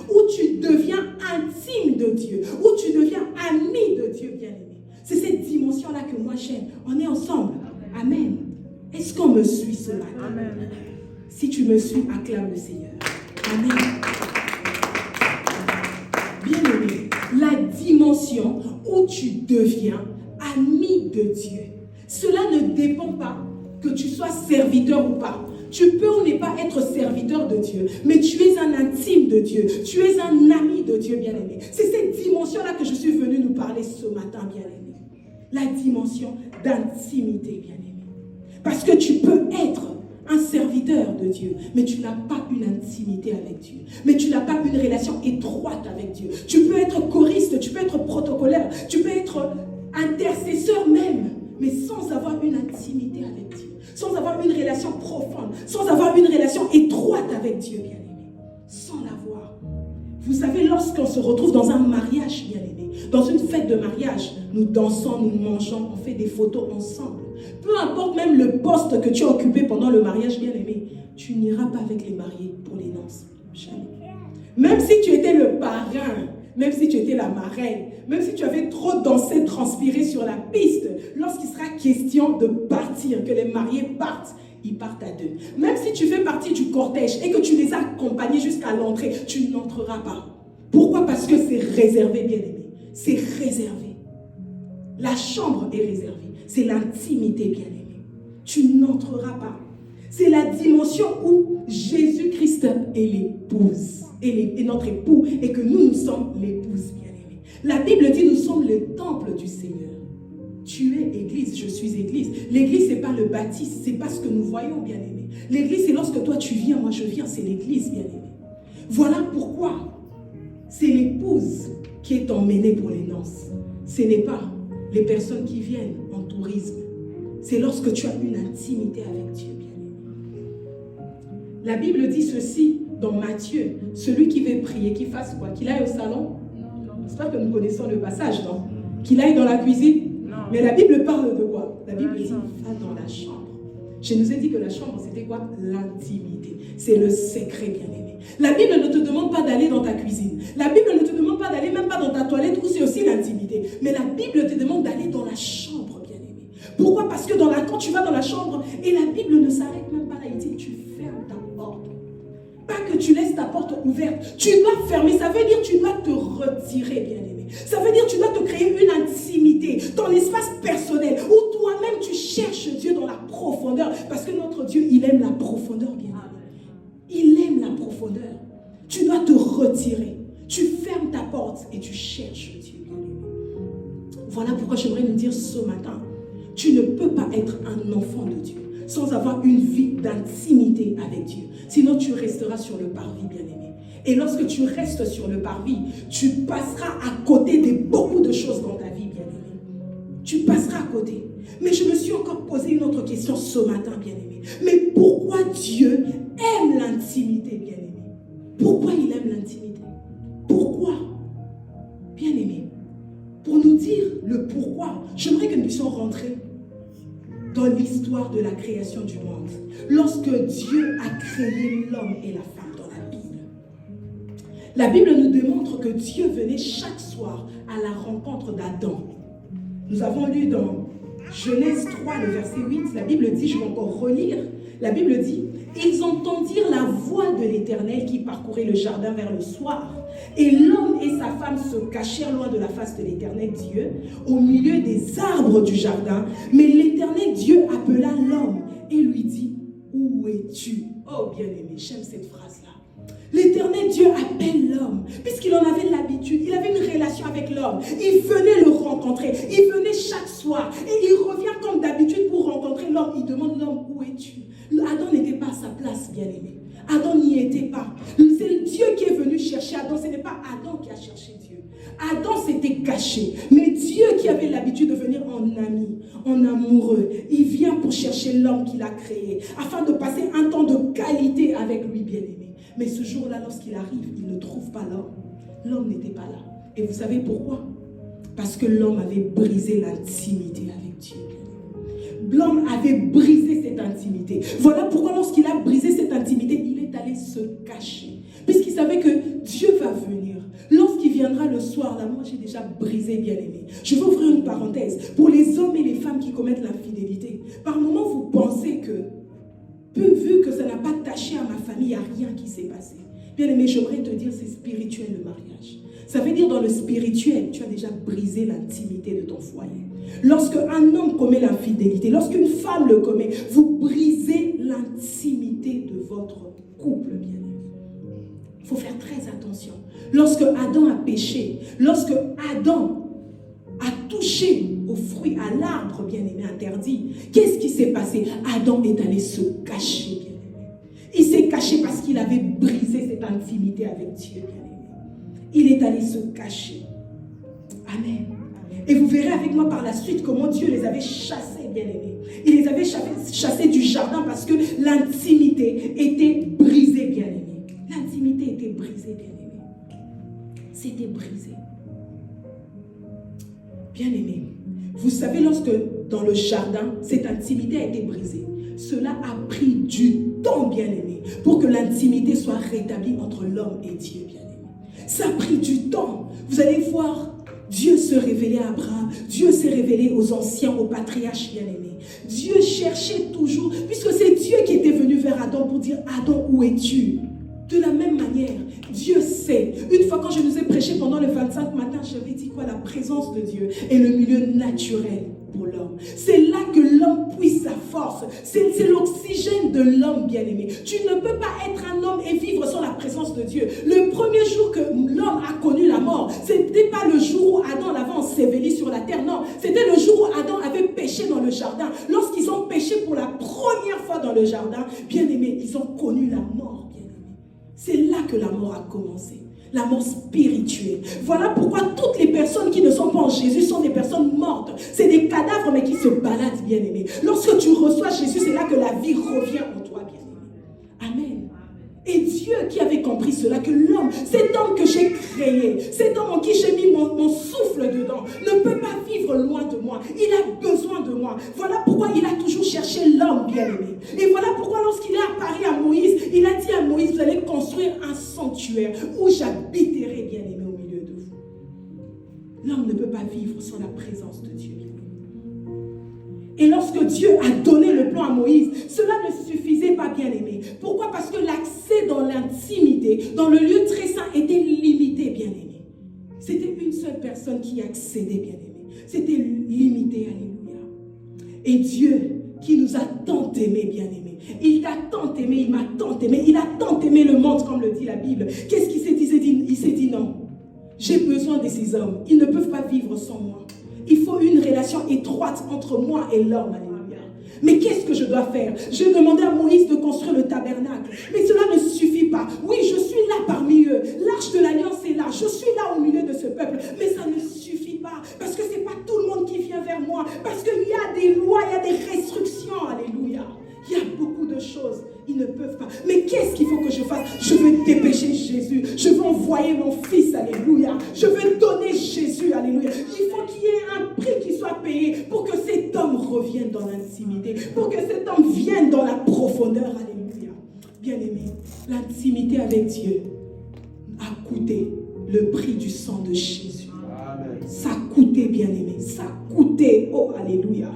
où tu deviens intime de Dieu, où tu deviens ami de Dieu, bien-aimé. C'est cette dimension-là que moi j'aime. On est ensemble. Amen. Est-ce qu'on me suit ce matin? Amen. Si tu me suis, acclame le Seigneur. Amen. Bien-aimé, la dimension où tu deviens ami de Dieu, cela ne dépend pas que tu sois serviteur ou pas. Tu peux ou ne pas être serviteur de Dieu, mais tu es un intime de Dieu. Tu es un ami de Dieu, bien-aimé. C'est cette dimension-là que je suis venue nous parler ce matin, bien-aimé. La dimension d'intimité, bien-aimé. Parce que tu peux être un serviteur de Dieu, mais tu n'as pas une intimité avec Dieu. Mais tu n'as pas une relation étroite avec Dieu. Tu peux être choriste, tu peux être protocolaire, tu peux être intercesseur même, mais sans avoir une intimité avec Dieu. Sans avoir une relation profonde, sans avoir une relation étroite avec Dieu, bien-aimé. Sans l'avoir. Vous savez, lorsqu'on se retrouve dans un mariage, bien-aimé, dans une fête de mariage, nous dansons, nous mangeons, on fait des photos ensemble. Peu importe même le poste que tu as occupé pendant le mariage, bien-aimé, tu n'iras pas avec les mariés pour les noces. Jamais. Même si tu étais le parrain, même si tu étais la marraine, même si tu avais trop dansé, transpiré sur la piste, lorsqu'il sera question de partir, que les mariés partent, ils partent à deux. Même si tu fais partie du cortège et que tu les as accompagnés jusqu'à l'entrée, tu n'entreras pas. Pourquoi? Parce que c'est réservé, bien-aimé. C'est réservé. La chambre est réservée. C'est l'intimité, bien-aimé. Tu n'entreras pas. C'est la dimension où Jésus-Christ est l'épouse, est notre époux, et que nous sommes l'épouse, bien-aimée. La Bible dit nous sommes le temple du Seigneur. Tu es église, je suis église. L'église, ce n'est pas le baptiste, ce n'est pas ce que nous voyons, bien-aimé. L'église, c'est lorsque toi tu viens, moi je viens, c'est l'église, bien-aimé. Voilà pourquoi c'est l'épouse qui est emmenée pour les noces. Ce n'est pas les personnes qui viennent en tourisme. C'est lorsque tu as une intimité avec Dieu, bien-aimé. La Bible dit ceci dans Matthieu. Celui qui veut prier, qu'il fasse quoi? Qu'il aille au salon? J'espère que nous connaissons le passage, non? Qu'il aille dans la cuisine? Non. Mais la Bible parle de quoi? La Bible dit, va dans la chambre. Je nous ai dit que la chambre, c'était quoi? L'intimité. C'est le secret, bien-aimé. La Bible ne te demande pas d'aller dans ta cuisine. La Bible ne te demande pas d'aller même pas dans ta toilette où c'est aussi l'intimité. Mais la Bible te demande d'aller dans la chambre, bien-aimé. Pourquoi? Parce que quand tu vas dans la chambre, et la Bible ne s'arrête même pas là, il dit, tu fermes ta porte. Pas que tu laisses ta porte ouverte. Tu dois fermer. Ça veut dire que tu dois te retirer, bien-aimé. Ça veut dire que tu dois te créer une intimité dans l'espace personnel où toi-même tu cherches Dieu dans la profondeur. Parce que notre Dieu, il aime la profondeur, bien-aimé. Il aime la profondeur. Tu dois te retirer. Tu fermes ta porte et tu cherches Dieu, bien-aimé. Voilà pourquoi j'aimerais nous dire ce matin, tu ne peux pas être un enfant de Dieu sans avoir une vie d'intimité avec Dieu. Sinon, tu resteras sur le parvis, bien-aimé. Et lorsque tu restes sur le parvis, tu passeras à côté de beaucoup de choses dans ta vie, bien-aimé. Tu passeras à côté. Mais je me suis encore posé une autre question ce matin, bien-aimé. Mais pourquoi Dieu aime l'intimité, bien-aimé? Pourquoi il aime l'intimité? Pourquoi? Bien-aimé, pour nous dire le pourquoi, j'aimerais que nous puissions rentrer dans l'histoire de la création du monde. Lorsque Dieu a créé l'homme et la femme dans la Bible. La Bible nous démontre que Dieu venait chaque soir à la rencontre d'Adam. Nous avons lu dans Genèse 3, le verset 8, la Bible dit, je vais encore relire, la Bible dit, ils entendirent la voix de l'Éternel qui parcourait le jardin vers le soir. Et l'homme et sa femme se cachèrent loin de la face de l'Éternel Dieu, au milieu des arbres du jardin. Mais l'Éternel Dieu appela l'homme et lui dit, où es-tu? Oh bien-aimé, j'aime cette phrase-là. L'Éternel Dieu appelle l'homme, puisqu'il en avait l'habitude, il avait une relation avec l'homme. Il venait le rencontrer, il venait chaque soir, et il revient comme d'habitude pour rencontrer l'homme. Il demande l'homme, où es-tu? Adam n'était pas à sa place, bien-aimé. Adam n'y était pas. C'est Dieu qui est venu chercher Adam, ce n'est pas Adam qui a cherché Dieu. Adam s'était caché, mais Dieu qui avait l'habitude de venir en ami, en amoureux, il vient pour chercher l'homme qu'il a créé, afin de passer un temps de qualité avec lui, bien-aimé. Mais ce jour-là, lorsqu'il arrive, il ne trouve pas l'homme. L'homme n'était pas là. Et vous savez pourquoi? Parce que l'homme avait brisé l'intimité avec Dieu. L'homme avait brisé cette intimité. Voilà pourquoi lorsqu'il a brisé cette intimité, il est allé se cacher. puisqu'il savait que Dieu va venir. Lorsqu'il viendra le soir, là, moi j'ai déjà brisé, bien-aimé. Je vais ouvrir une parenthèse. Pour les hommes et les femmes qui commettent l'infidélité, par moment vous pensez que, vu que ça n'a pas taché à ma famille, il n'y a rien qui s'est passé. Bien-aimé, j'aimerais te dire, c'est spirituel le mariage. Ça veut dire dans le spirituel, tu as déjà brisé l'intimité de ton foyer. Lorsque un homme commet l'infidélité, lorsqu'une femme le commet, vous brisez l'intimité de votre couple, bien-aimé. Il faut faire très attention. Lorsque Adam a péché, lorsque Adam a touché au fruit, à l'arbre, bien-aimé, interdit, qu'est-ce qui s'est passé? Adam est allé se cacher, bien-aimé. Il s'est caché parce qu'il avait brisé cette intimité avec Dieu, bien-aimé. Il est allé se cacher. Amen. Et vous verrez avec moi par la suite comment Dieu les avait chassés, bien-aimés. Il les avait chassés du jardin parce que l'intimité était brisée, bien-aimés. L'intimité était brisée, bien-aimés. C'était brisé. Bien-aimés, vous savez, lorsque dans le jardin, cette intimité a été brisée, cela a pris du temps, bien-aimés, pour que l'intimité soit rétablie entre l'homme et Dieu, bien-aimés. Ça a pris du temps. Vous allez voir Dieu se révélait à Abraham, Dieu s'est révélé aux anciens, aux patriarches bien-aimés. Dieu cherchait toujours, puisque c'est Dieu qui était venu vers Adam pour dire « Adam, où es-tu » De la même manière, Dieu sait. Une fois quand je nous ai prêché pendant le 25 matin, j'avais dit quoi? La présence de Dieu est le milieu naturel pour l'homme. C'est là que l'homme puise sa force. C'est l'oxygène de l'homme, bien-aimé. Tu ne peux pas être un homme et vivre sans la présence de Dieu. Le premier jour que l'homme a connu la mort, ce n'était pas le jour où Adam l'avait enseveli sur la terre. Non, c'était le jour où Adam avait péché dans le jardin. Lorsqu'ils ont péché pour la première fois dans le jardin, bien-aimé, ils ont connu la mort, bien-aimé. C'est là que la mort a commencé. La mort spirituelle. Voilà pourquoi toutes les personnes qui ne sont pas en Jésus sont des personnes mortes. C'est des cadavres mais qui se baladent, bien-aimés. Lorsque tu reçois Jésus, c'est là que la vie revient en toi, bien-aimé. Amen. Et Dieu qui avait compris cela, que l'homme, cet homme que j'ai créé, cet homme en qui j'ai mis mon souffle dedans, ne peut pas vivre loin de moi. Il a besoin de moi. Voilà pourquoi il a toujours cherché l'homme, bien-aimé. Et voilà pourquoi lorsqu'il est apparu à Moïse, il a dit à Moïse, vous allez construire un sanctuaire où j'habiterai, bien-aimé, au milieu de vous. L'homme ne peut pas vivre sans la présence de Dieu. Et lorsque Dieu a donné le plan à Moïse, cela ne suffisait pas, bien-aimé. Pourquoi? Parce que l'accès dans l'intimité, dans le lieu très saint, était limité, bien-aimé. C'était une seule personne qui accédait, bien-aimé. C'était limité, alléluia. Et Dieu, qui nous a tant aimés, bien-aimés, il t'a tant aimé, il m'a tant aimé, il a tant aimé le monde, comme le dit la Bible. Qu'est-ce qu'il s'est dit? Il s'est dit non, j'ai besoin de ces hommes, ils ne peuvent pas vivre sans moi. Il faut une relation étroite entre moi et l'homme, alléluia. Mais qu'est-ce que je dois faire? J'ai demandé à Moïse de construire le tabernacle. Mais cela ne suffit pas. Oui, je suis là parmi eux. L'arche de l'alliance est là. Je suis là au milieu de ce peuple. Mais ça ne suffit pas. Parce que ce n'est pas tout le monde qui vient vers moi. Parce qu'il y a des lois, il y a des restrictions, alléluia. Il y a beaucoup de choses. Ils ne peuvent pas. Mais qu'est-ce qu'il faut que je fasse? Je veux dépêcher Jésus. Je veux envoyer mon fils, alléluia. Je veux donner Jésus, alléluia. Il faut qu'il y ait un prix qui soit payé pour que cet homme revienne dans l'intimité. Pour que cet homme vienne dans la profondeur, alléluia. Bien-aimé, l'intimité avec Dieu a coûté le prix du sang de Jésus. Amen. Ça a coûté, bien-aimé. Ça a coûté, oh, alléluia.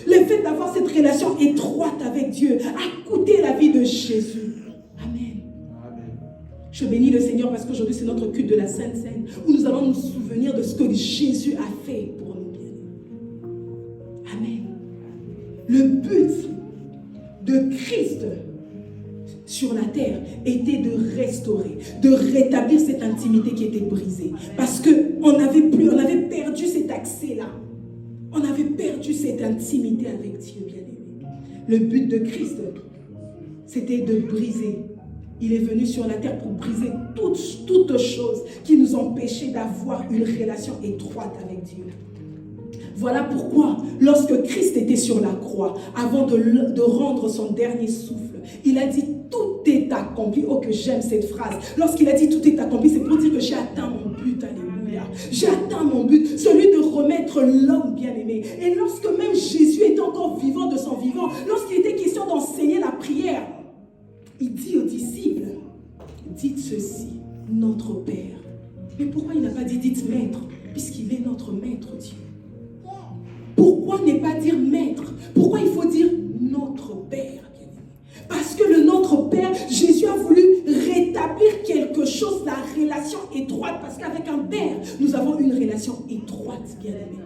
Le fait d'avoir cette relation étroite avec Dieu a coûté la vie de Jésus. Amen. Amen. Je bénis le Seigneur parce qu'aujourd'hui c'est notre culte de la Sainte Seine où nous allons nous souvenir de ce que Jésus a fait pour nous. Amen. Le but de Christ sur la terre était de restaurer, de rétablir cette intimité qui était brisée. Parce qu'on avait perdu cet accès-là. On avait perdu cette intimité avec Dieu, bien-aimé. Le but de Christ, c'était de briser. Il est venu sur la terre pour briser toutes choses qui nous empêchaient d'avoir une relation étroite avec Dieu. Voilà pourquoi, lorsque Christ était sur la croix, avant de rendre son dernier souffle, il a dit « Tout est accompli ». Oh, que j'aime cette phrase. Lorsqu'il a dit « Tout est accompli », c'est pour dire que j'ai atteint mon but. Alléluia. J'ai atteint mon but, celui de remettre l'homme bien-aimé. Et lorsque même Jésus était encore vivant de son vivant, lorsqu'il était question d'enseigner la prière, il dit aux disciples, dites ceci, notre Père. Mais pourquoi il n'a pas dit dites maître, puisqu'il est notre maître Dieu? Pourquoi ne pas dire maître? Pourquoi il faut dire notre Père? Parce que le Notre Père, Jésus a voulu rétablir quelque chose, la relation étroite. Parce qu'avec un Père, nous avons une relation étroite, bien-aimé.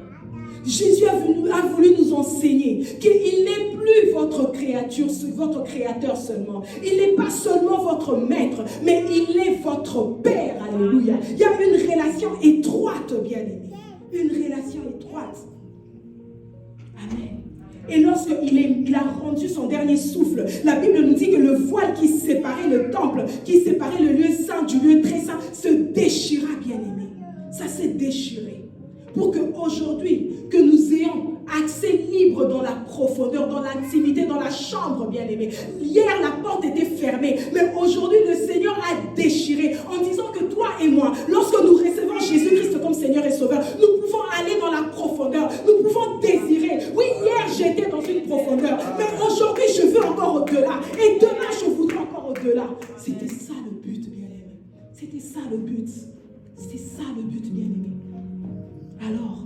Jésus a voulu nous enseigner qu'il n'est plus votre créature, votre créateur seulement. Il n'est pas seulement votre maître, mais il est votre Père. Alléluia. Il y a une relation étroite, bien-aimé. Une relation étroite. Amen. Et lorsqu'il a rendu son dernier souffle, la Bible nous dit que le voile qui séparait le temple, qui séparait le lieu saint du lieu très saint, se déchira, bien-aimé. Ça s'est déchiré. Pour qu'aujourd'hui, que nous ayons accès libre dans la profondeur, dans l'intimité, dans la chambre, bien-aimé. Hier, la porte était fermée, mais aujourd'hui, le Seigneur a déchiré en disant que toi et moi, lorsque nous recevons Jésus-Christ comme Seigneur et Sauveur, nous pouvons aller dans la profondeur, nous pouvons désirer. Oui, hier, j'étais dans une profondeur, mais aujourd'hui, je veux encore au-delà. Et demain, je voudrais encore au-delà. C'était ça le but, bien-aimé. C'était ça le but. C'était ça le but, bien-aimé. Alors,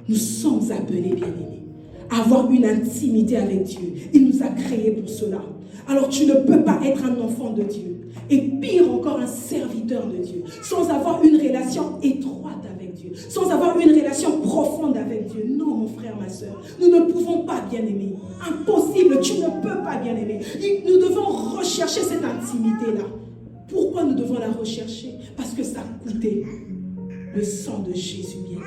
nous sommes appelés, bien-aimés, à avoir une intimité avec Dieu. Il nous a créés pour cela. Alors, tu ne peux pas être un enfant de Dieu, et pire encore, un serviteur de Dieu, sans avoir une relation étroite avec Dieu, sans avoir une relation profonde avec Dieu. Non, mon frère, ma soeur, nous ne pouvons pas, bien-aimés. Impossible, tu ne peux pas, bien-aimé. Nous devons rechercher cette intimité-là. Pourquoi nous devons la rechercher? Parce que ça a coûté le sang de Jésus, bien-aimé.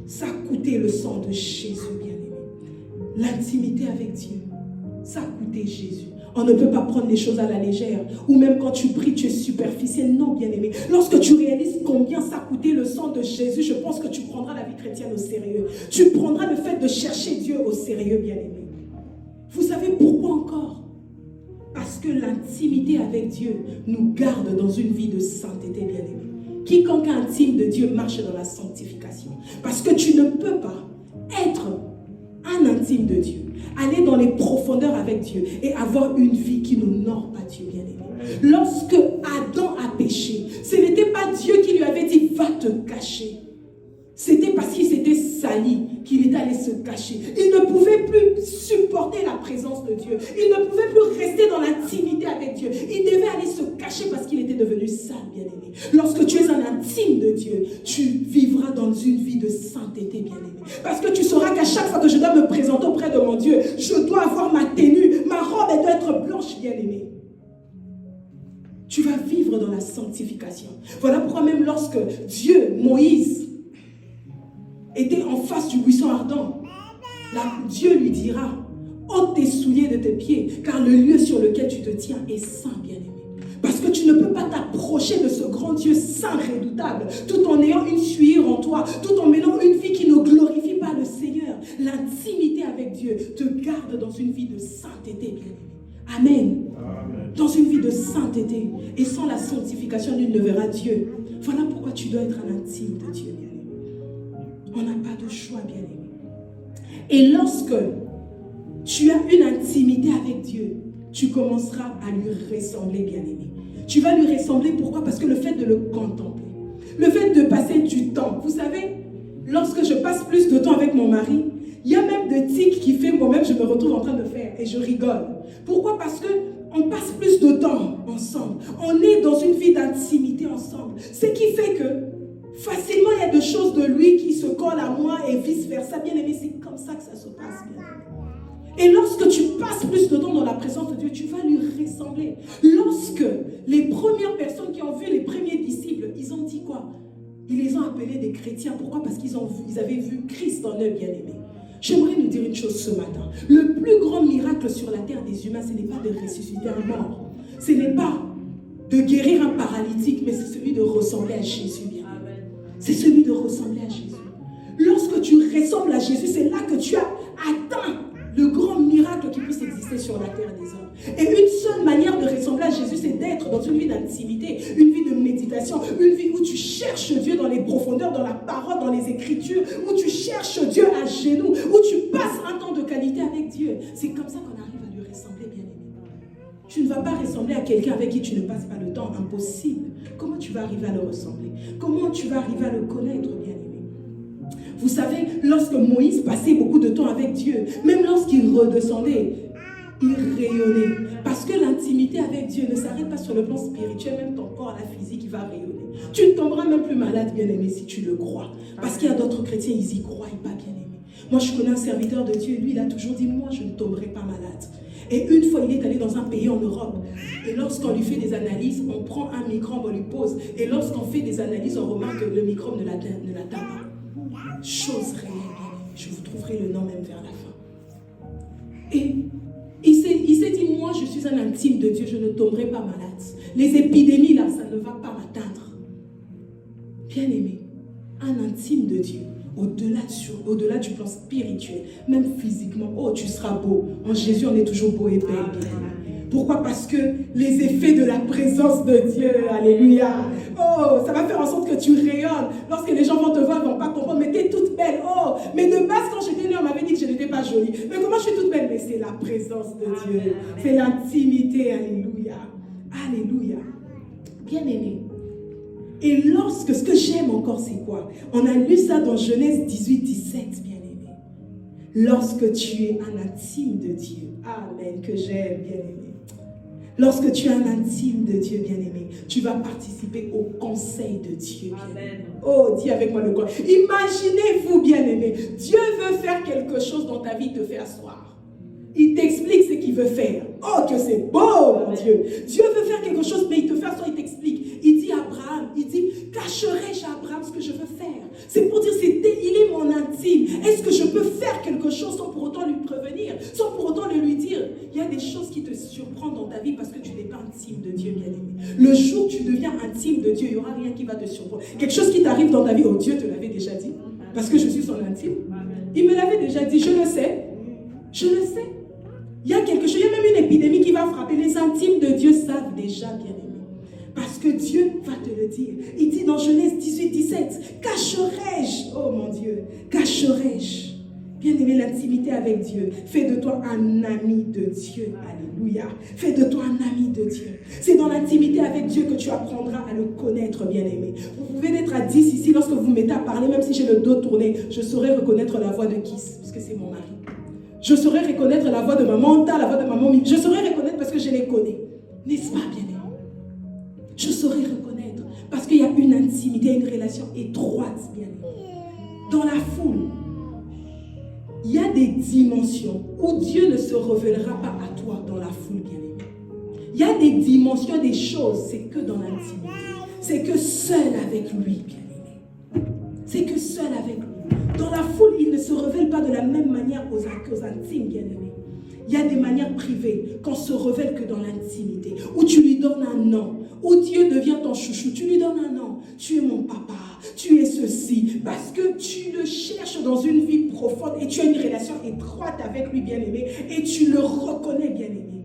Ça a coûté le sang de Jésus, bien-aimé. L'intimité avec Dieu, ça a coûté Jésus. On ne peut pas prendre les choses à la légère. Ou même quand tu pries, tu es superficiel. Non, bien-aimé. Lorsque tu réalises combien ça a coûté le sang de Jésus, je pense que tu prendras la vie chrétienne au sérieux. Tu prendras le fait de chercher Dieu au sérieux, bien-aimé. Vous savez pourquoi encore? Parce que l'intimité avec Dieu nous garde dans une vie de sainteté, bien-aimé. Quiconque intime de Dieu marche dans la sanctification. Parce que tu ne peux pas être un intime de Dieu, aller dans les profondeurs avec Dieu et avoir une vie qui n'honore pas Dieu, bien-aimé. Lorsque Adam a péché, ce n'était pas Dieu qui lui avait dit « va te cacher ». C'était parce qu'il s'était sali qu'il est allé se cacher. Il ne pouvait plus supporter la présence de Dieu. Il ne pouvait plus rester dans l'intimité avec Dieu. Il devait aller se cacher parce qu'il était devenu sale, bien-aimé. Lorsque tu es un intime de Dieu, tu vivras dans une vie de sainteté, bien-aimé. Parce que tu sauras qu'à chaque fois que je dois me présenter auprès de mon Dieu, je dois avoir ma tenue, ma robe, elle doit être blanche, bien-aimé. Tu vas vivre dans la sanctification. Voilà pourquoi même lorsque Dieu, Moïse, était en face du buisson ardent, là, Dieu lui dira « ôte tes souliers de tes pieds, car le lieu sur lequel tu te tiens est saint, bien-aimé. » Parce que tu ne peux pas t'approcher de ce grand Dieu saint, redoutable, tout en ayant une sueur en toi, tout en menant une vie qui ne glorifie pas le Seigneur. L'intimité avec Dieu te garde dans une vie de sainteté, bien-aimé. Amen. Amen. Dans une vie de sainteté. Et sans la sanctification, nul ne verra Dieu. Voilà pourquoi tu dois être un intime de Dieu, bien-aimé. On n'a pas de choix, bien-aimé. Et lorsque tu as une intimité avec Dieu, tu commenceras à lui ressembler, bien-aimé. Tu vas lui ressembler, pourquoi? Parce que le fait de le contempler, le fait de passer du temps, vous savez, lorsque je passe plus de temps avec mon mari, il y a même des tics qui fait moi-même, je me retrouve en train de faire et je rigole. Pourquoi? Parce que on passe plus de temps ensemble. On est dans une vie d'intimité ensemble. Ce qui fait que facilement, il y a des choses de lui qui se collent à moi et vice-versa. Bien aimé, c'est comme ça que ça se passe. Bien. Et lorsque tu passes plus de temps dans la présence de Dieu, tu vas lui ressembler. Lorsque les premières personnes qui ont vu les premiers disciples, ils ont dit quoi? Ils les ont appelés des chrétiens. Pourquoi? Parce qu'ils avaient vu Christ en eux, bien aimé. J'aimerais nous dire une chose ce matin. Le plus grand miracle sur la terre des humains, ce n'est pas de ressusciter un mort. Ce n'est pas de guérir un paralytique, mais c'est celui de ressembler à Jésus. C'est celui de ressembler à Jésus. Lorsque tu ressembles à Jésus, c'est là que tu as atteint le grand miracle qui puisse exister sur la terre des hommes. Et une seule manière de ressembler à Jésus, c'est d'être dans une vie d'intimité, une vie de méditation, une vie où tu cherches Dieu dans les profondeurs, dans la parole, dans les Écritures, où tu cherches Dieu à genoux, où tu passes un temps de qualité avec Dieu. C'est comme ça qu'on arrive à lui ressembler, bien aimé. Tu ne vas pas ressembler à quelqu'un avec qui tu ne passes pas le temps. Impossible. Comment tu vas arriver à le ressembler? Comment tu vas arriver à le connaître, bien-aimé? Vous savez, lorsque Moïse passait beaucoup de temps avec Dieu, même lorsqu'il redescendait, il rayonnait. Parce que l'intimité avec Dieu ne s'arrête pas sur le plan spirituel, même ton corps, la physique, il va rayonner. Tu ne tomberas même plus malade, bien-aimé, si tu le crois. Parce qu'il y a d'autres chrétiens, ils y croient pas, bien-aimé. Moi, je connais un serviteur de Dieu, lui, il a toujours dit, moi, je ne tomberai pas malade. Et une fois, il est allé dans un pays en Europe. Et lorsqu'on lui fait des analyses, on prend un microbe, on lui pose. Et lorsqu'on fait des analyses, on remarque que le microbe ne l'atteint pas. Chose réelle, bien-aimé. Je vous trouverai le nom même vers la fin. Et il s'est dit, moi, je suis un intime de Dieu, je ne tomberai pas malade. Les épidémies, là, ça ne va pas m'atteindre. Bien-aimé, un intime de Dieu, au-delà du plan spirituel, même physiquement, oh, tu seras beau. En Jésus, on est toujours beau et belle. Pourquoi? Parce que les effets de la présence de Dieu, alléluia, oh, ça va faire en sorte que tu rayonnes. Lorsque les gens vont te voir, ils ne vont pas comprendre, mais tu es toute belle. Oh, mais de base, quand j'étais née, on m'avait dit que je n'étais pas jolie. Mais comment je suis toute belle? Mais c'est la présence de Dieu, c'est l'intimité, alléluia, alléluia. Bien-aimé. Et lorsque, ce que j'aime encore, c'est quoi? On a lu ça dans Genèse 18, 17, bien-aimé. Lorsque tu es un intime de Dieu, amen, que j'aime, bien-aimé. Lorsque tu es un intime de Dieu, bien-aimé, tu vas participer au conseil de Dieu. Amen. Oh, dis avec moi le quoi. Imaginez-vous, bien-aimé, Dieu veut faire quelque chose dans ta vie, te fait asseoir. Il t'explique ce qu'il veut faire. Oh, que c'est beau, mon Dieu. Dieu veut faire quelque chose, mais il te fait asseoir, il t'explique. Il dit à Abraham, il dit, cacherai-je à Abraham ce que je veux faire? C'est pour dire, il est mon intime. Est-ce que je peux faire quelque chose sans pour autant lui prévenir, sans pour autant le lui dire? Il y a des choses qui te surprennent dans ta vie parce que tu n'es pas intime de Dieu, bien-aimé. Le jour où tu deviens intime de Dieu, il n'y aura rien qui va te surprendre. Quelque chose qui t'arrive dans ta vie, oh, Dieu te l'avait déjà dit, parce que je suis son intime. Il me l'avait déjà dit, je le sais. Je le sais. Il y a quelque chose, il y a même une épidémie qui va frapper. Les intimes de Dieu savent déjà, bien-aimé. Parce que Dieu va te le dire. Il dit dans Genèse 18, 17, cacherai-je, oh mon Dieu, cacherai-je. Bien-aimé, l'intimité avec Dieu fait de toi un ami de Dieu. Alléluia. Fais de toi un ami de Dieu. C'est dans l'intimité avec Dieu que tu apprendras à le connaître, bien-aimé. Vous pouvez être à 10 ici, lorsque vous mettez à parler, même si j'ai le dos tourné, je saurai reconnaître la voix de Kiss, parce que c'est mon mari. Je saurais reconnaître la voix de maman Ta, la voix de maman Mi. Je saurais reconnaître parce que je les connais. N'est-ce pas, bien-aimé? Je saurais reconnaître parce qu'il y a une intimité, une relation étroite, bien-aimé. Dans la foule, il y a des dimensions où Dieu ne se révélera pas à toi dans la foule, bien-aimé. Il y a des dimensions, des choses, c'est que dans l'intimité. C'est que seul avec lui, bien-aimé. C'est que seul avec lui. Dans la foule, il ne se révèle pas de la même manière aux intimes, bien-aimés. Il y a des manières privées qu'on se révèle que dans l'intimité, où tu lui donnes un nom, où Dieu devient ton chouchou, tu lui donnes un nom. Tu es mon papa, tu es ceci, parce que tu le cherches dans une vie profonde et tu as une relation étroite avec lui, bien-aimé, et tu le reconnais, bien-aimé.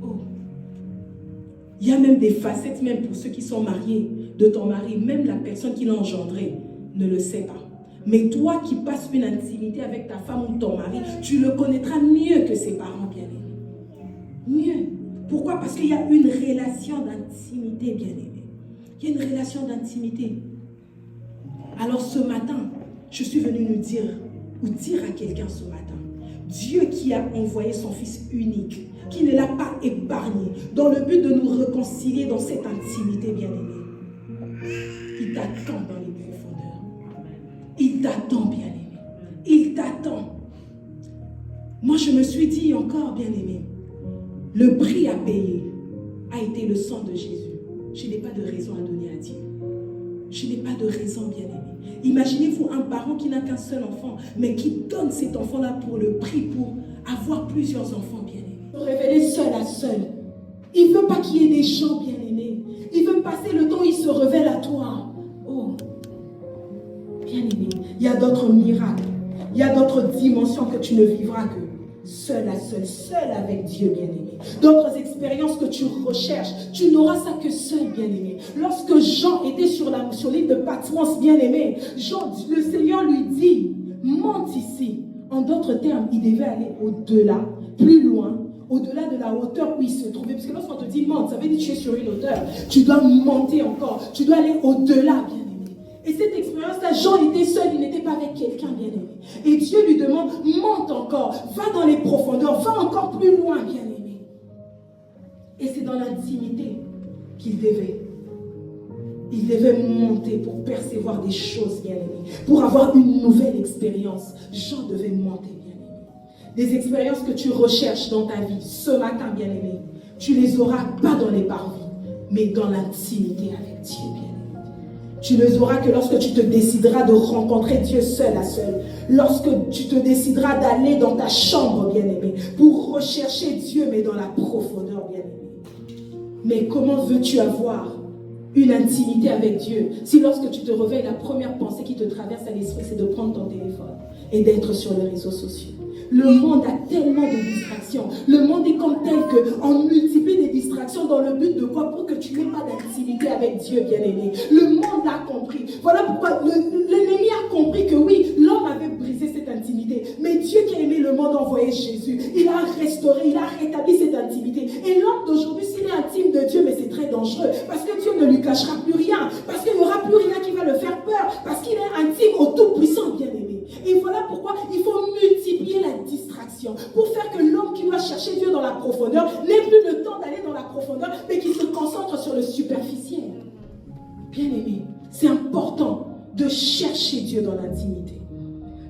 Oh. Il y a même des facettes, même pour ceux qui sont mariés, de ton mari, même la personne qui l'a engendré ne le sait pas. Mais toi qui passes une intimité avec ta femme ou ton mari, tu le connaîtras mieux que ses parents, bien-aimés. Mieux. Pourquoi? Parce qu'il y a une relation d'intimité, bien-aimé. Il y a une relation d'intimité. Alors ce matin, je suis venue nous dire, ou dire à quelqu'un ce matin, Dieu qui a envoyé son Fils unique, qui ne l'a pas épargné, dans le but de nous réconcilier dans cette intimité, bien-aimé. Il t'attend dans les profondeurs. Il t'attend, bien-aimé. Il t'attend. Moi, je me suis dit encore, bien-aimé, le prix à payer a été le sang de Jésus. Je n'ai pas de raison à donner à Dieu. Je n'ai pas de raison, bien-aimé. Imaginez-vous un parent qui n'a qu'un seul enfant, mais qui donne cet enfant-là pour le prix, pour avoir plusieurs enfants, bien-aimés. Se révéler seul à seul. Il ne veut pas qu'il y ait des gens, bien-aimés. Il veut passer le temps où il se révèle à toi. Oh, bien-aimé, il y a d'autres miracles. Il y a d'autres dimensions que tu ne vivras que seul à seul, seul avec Dieu, bien-aimé. D'autres expériences que tu recherches, tu n'auras ça que seul, bien-aimé. Lorsque Jean était sur l'île de Patmos, bien-aimé, le Seigneur lui dit, monte ici. En d'autres termes, il devait aller au-delà, plus loin, au-delà de la hauteur où il se trouvait. Parce que lorsqu'on te dit monte, ça veut dire que tu es sur une hauteur. Tu dois monter encore. Tu dois aller au-delà, bien-aimé. Et cette expérience-là, Jean était seul, il n'était pas avec quelqu'un, bien-aimé. Et Dieu lui demande, monte encore, va dans les profondeurs, va encore plus loin, bien-aimé. Et c'est dans l'intimité qu'il devait. Il devait monter pour percevoir des choses, bien-aimé. Pour avoir une nouvelle expérience. Jean devait monter, bien-aimé. Des expériences que tu recherches dans ta vie, ce matin, bien-aimé. Tu les auras pas dans les parvis, mais dans l'intimité avec Dieu, bien-aimé. Tu ne les auras que lorsque tu te décideras de rencontrer Dieu seul à seul. Lorsque tu te décideras d'aller dans ta chambre, bien-aimé, pour rechercher Dieu, mais dans la profondeur, bien-aimé. Mais comment veux-tu avoir une intimité avec Dieu si lorsque tu te réveilles, la première pensée qui te traverse à l'esprit, c'est de prendre ton téléphone et d'être sur les réseaux sociaux? Le monde a tellement de distractions. Le monde est comme tel qu'on multiplie des distractions dans le but de quoi? Pour que tu n'aies pas d'intimité avec Dieu, bien-aimé. Le monde a compris. Voilà pourquoi l'ennemi a compris que oui, l'homme avait brisé cette intimité. Mais Dieu qui a aimé le monde a envoyé Jésus. Il a restauré, il a rétabli cette intimité. Et l'homme d'aujourd'hui, s'il est intime de Dieu, mais c'est très dangereux. Parce que Dieu ne lui cachera plus rien. Parce qu'il n'y aura plus rien qui va le faire peur. Parce qu'il est intime au Tout-Puissant, bien-aimé. Et voilà pourquoi il faut multiplier la distraction pour faire que l'homme qui doit chercher Dieu dans la profondeur n'ait plus le temps d'aller dans la profondeur, mais qu'il se concentre sur le superficiel. Bien-aimé, c'est important de chercher Dieu dans l'intimité.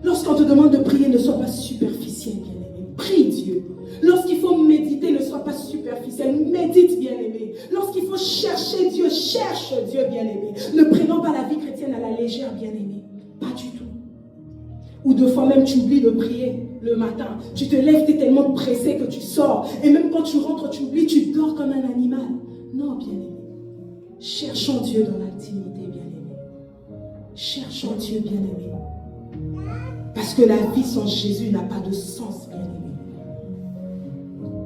Lorsqu'on te demande de prier, ne sois pas superficiel, bien-aimé. Prie Dieu. Lorsqu'il faut méditer, ne sois pas superficiel. Médite, bien-aimé. Lorsqu'il faut chercher Dieu, cherche Dieu, bien-aimé. Ne prenons pas la vie chrétienne à la légère, bien-aimé. Pas du tout. Ou deux fois même tu oublies de prier le matin. Tu te lèves, tu es tellement pressé que tu sors. Et même quand tu rentres, tu oublies, tu dors comme un animal. Non, bien-aimé. Cherchons Dieu dans l'intimité, bien-aimé. Cherchons Dieu, bien-aimé. Parce que la vie sans Jésus n'a pas de sens, bien-aimé.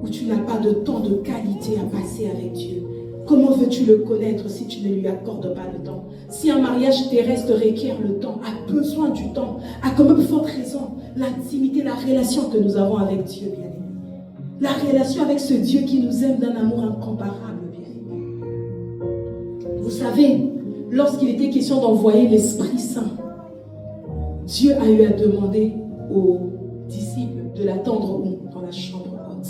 Ou tu n'as pas de temps de qualité à passer avec Dieu. Comment veux-tu le connaître si tu ne lui accordes pas le temps? Si un mariage terrestre requiert le temps, a besoin du temps, à comme même forte raison, l'intimité, la relation que nous avons avec Dieu, bien-aimé. La relation avec ce Dieu qui nous aime d'un amour incomparable, bien-aimé. Vous savez, lorsqu'il était question d'envoyer l'Esprit Saint, Dieu a eu à demander aux disciples de l'attendre où? Dans la chambre haute.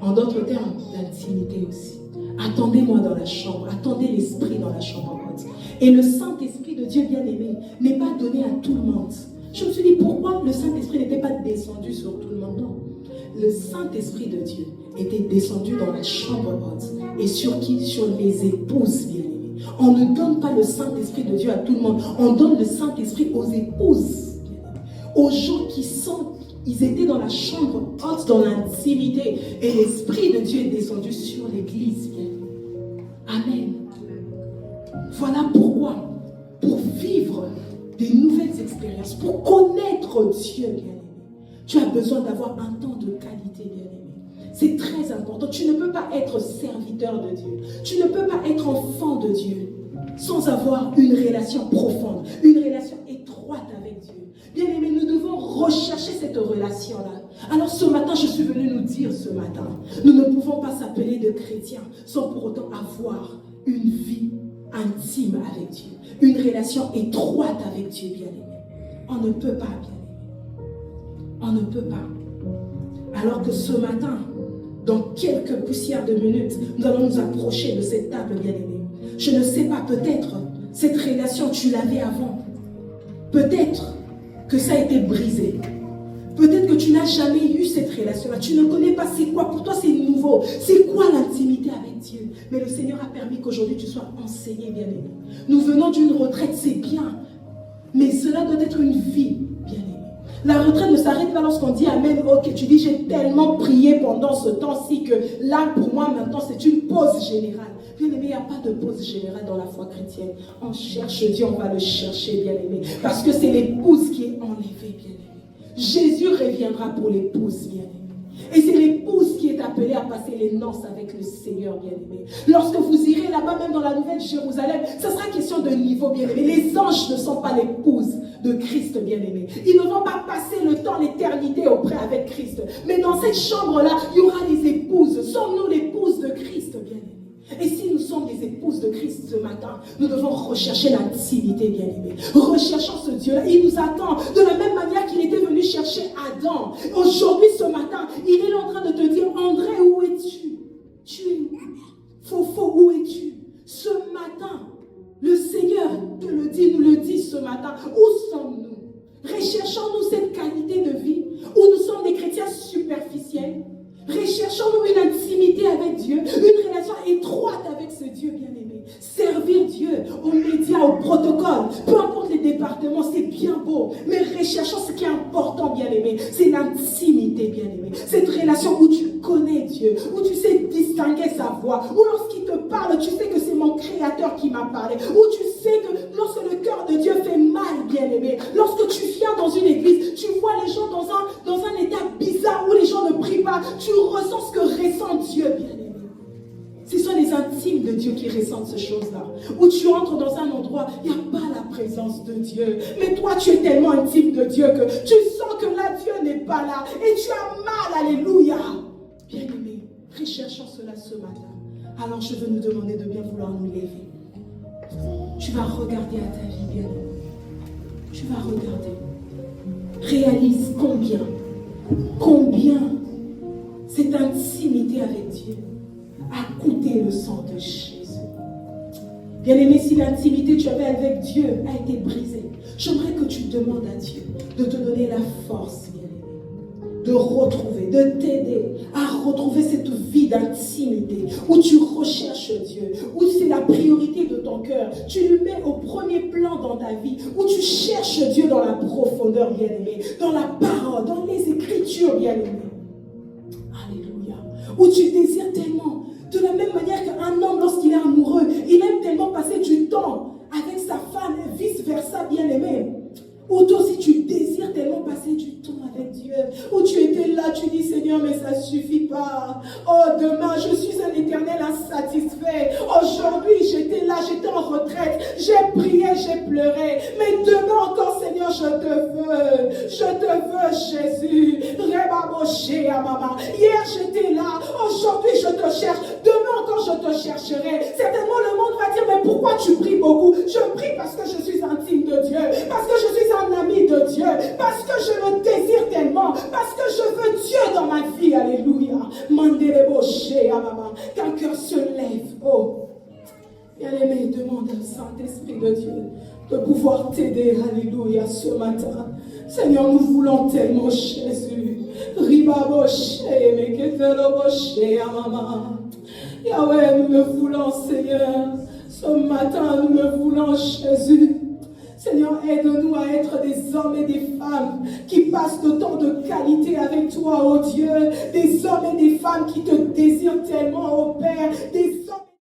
En d'autres termes, l'intimité aussi. Attendez-moi dans la chambre, attendez l'Esprit dans la chambre haute. Et le Saint-Esprit de Dieu bien-aimé n'est pas donné à tout le monde. Je me suis dit, pourquoi le Saint-Esprit n'était pas descendu sur tout le monde? Non. Le Saint-Esprit de Dieu était descendu dans la chambre haute. Et sur qui? Sur les épouses bien-aimées. On ne donne pas le Saint-Esprit de Dieu à tout le monde. On donne le Saint-Esprit aux épouses bien-aimées. Aux gens qui sont... Ils étaient dans la chambre haute, dans l'intimité. Et l'Esprit de Dieu est descendu sur l'Église. Amen. Voilà pourquoi, pour vivre des nouvelles expériences, pour connaître Dieu, bien-aimé, tu as besoin d'avoir un temps de qualité, bien-aimé. C'est très important. Tu ne peux pas être serviteur de Dieu. Tu ne peux pas être enfant de Dieu sans avoir une relation profonde, une relation étroite avec Dieu. Bien-aimé, nous devons rechercher cette relation-là. Alors ce matin, je suis venu nous dire ce matin, nous ne pouvons pas s'appeler de chrétiens sans pour autant avoir une vie intime avec Dieu, une relation étroite avec Dieu, bien-aimé. On ne peut pas, bien-aimé. On ne peut pas. Alors que ce matin, dans quelques poussières de minutes, nous allons nous approcher de cette table, bien-aimé. Je ne sais pas, peut-être, cette relation, tu l'avais avant. Peut-être que ça a été brisé. Peut-être que tu n'as jamais eu cette relation-là. Tu ne connais pas c'est quoi. Pour toi, c'est nouveau. C'est quoi l'intimité avec Dieu? Mais le Seigneur a permis qu'aujourd'hui, tu sois enseigné, bien-aimé. Nous venons d'une retraite, c'est bien. Mais cela doit être une vie, bien-aimé. La retraite ne s'arrête pas lorsqu'on dit Amen. Ok, tu dis, j'ai tellement prié pendant ce temps-ci que là, pour moi, maintenant, c'est une pause générale. Bien-aimé, il n'y a pas de pause générale dans la foi chrétienne. On cherche Dieu, on va le chercher, bien-aimé. Parce que c'est l'épouse qui est enlevée, bien-aimé. Jésus reviendra pour l'épouse, bien-aimée. Et c'est l'épouse qui est appelée à passer les noces avec le Seigneur, bien-aimé. Lorsque vous irez là-bas, même dans la Nouvelle Jérusalem, ça sera question de niveau, bien-aimé. Les anges ne sont pas l'épouse de Christ, bien-aimé. Ils ne vont pas passer le temps, l'éternité auprès avec Christ. Mais dans cette chambre-là, il y aura les épouses. Sommes-nous l'épouses de Christ, bien-aimé? Et si nous sommes des épouses de Christ ce matin, nous devons rechercher l'intimité, bien-aimé. Recherchons ce Dieu-là. Il nous attend de la même manière qu'il était venu chercher Adam. Aujourd'hui, ce matin, il est en train de te dire, André, où es-tu? Tu es où? Fofo, où es-tu? Ce matin, le Seigneur te le dit, nous le dit ce matin. Où sommes-nous? Recherchons-nous cette qualité de vie où nous sommes des chrétiens superficiels? Recherchons-nous une intimité avec Dieu, une relation étroite avec ce Dieu bien-aimé. Servir Dieu aux médias, au protocole, peu importe les départements, c'est bien beau. Mais recherchons ce qui est important, bien-aimé. C'est l'intimité, bien-aimé. Cette relation où tu connais Dieu, où tu sais distinguer sa voix, où lorsqu'il te parle, tu sais que c'est mon Créateur qui m'a parlé, où tu sais que lorsque le cœur de Dieu fait mal, bien-aimé, lorsque tu viens dans une église, tu vois les gens dans un état bizarre où les gens ne prient pas, tu ressens ce que ressent Dieu, bien-aimé. Ce sont les intimes de Dieu qui ressentent ces choses-là. Où tu entres dans un endroit, il n'y a pas la présence de Dieu. Mais toi, tu es tellement intime de Dieu que tu sens que là, Dieu n'est pas là. Et tu as mal, alléluia. Bien-aimé, recherchons cela ce matin. Alors je veux nous demander de bien vouloir nous lever. Tu vas regarder à ta vie, bien-aimé. Tu vas regarder. Réalise combien cette intimité avec Dieu a coûté le sang de Jésus. Bien-aimé, si l'intimité que tu avais avec Dieu a été brisée, j'aimerais que tu demandes à Dieu de te donner la force, bien-aimé, de retrouver, de t'aider à retrouver cette vie d'intimité où tu recherches Dieu, où c'est la priorité de ton cœur. Tu le mets au premier plan dans ta vie, où tu cherches Dieu dans la profondeur, bien-aimé, dans la parole, dans les Écritures, bien-aimé. Alléluia. Où tu désires tellement. De la même manière qu'un homme, lorsqu'il est amoureux, il aime tellement passer du temps avec sa femme et vice-versa, bien-aimé. Ou toi aussi, tu désires tellement passer du temps avec Dieu. Où tu étais là, tu dis, Seigneur, mais ça ne suffit pas. Oh, demain, je suis un éternel insatisfait. Aujourd'hui, j'étais là, j'étais en retraite. J'ai prié, j'ai pleuré. Mais demain encore, Seigneur, je te veux. Je te veux, Jésus. Hier, j'étais là. Aujourd'hui, je te cherche. Demain encore, je te chercherai. Certainement, le monde va dire, mais pourquoi tu pries beaucoup? Je prie parce que je suis intime de Dieu. Parce que je suis un ami de Dieu, parce que je le désire tellement, parce que je veux Dieu dans ma vie, alléluia. Qu'un cœur se lève, oh, bien-aimé, demande au Saint-Esprit de Dieu de pouvoir t'aider, alléluia, ce matin. Seigneur, nous voulons tellement Jésus. Yahweh, nous le voulons, Seigneur. Ce matin, nous le voulons, Jésus. Seigneur, aide-nous à être des hommes et des femmes qui passent de temps de qualité avec toi, oh Dieu. Des hommes et des femmes qui te désirent tellement, oh Père. Des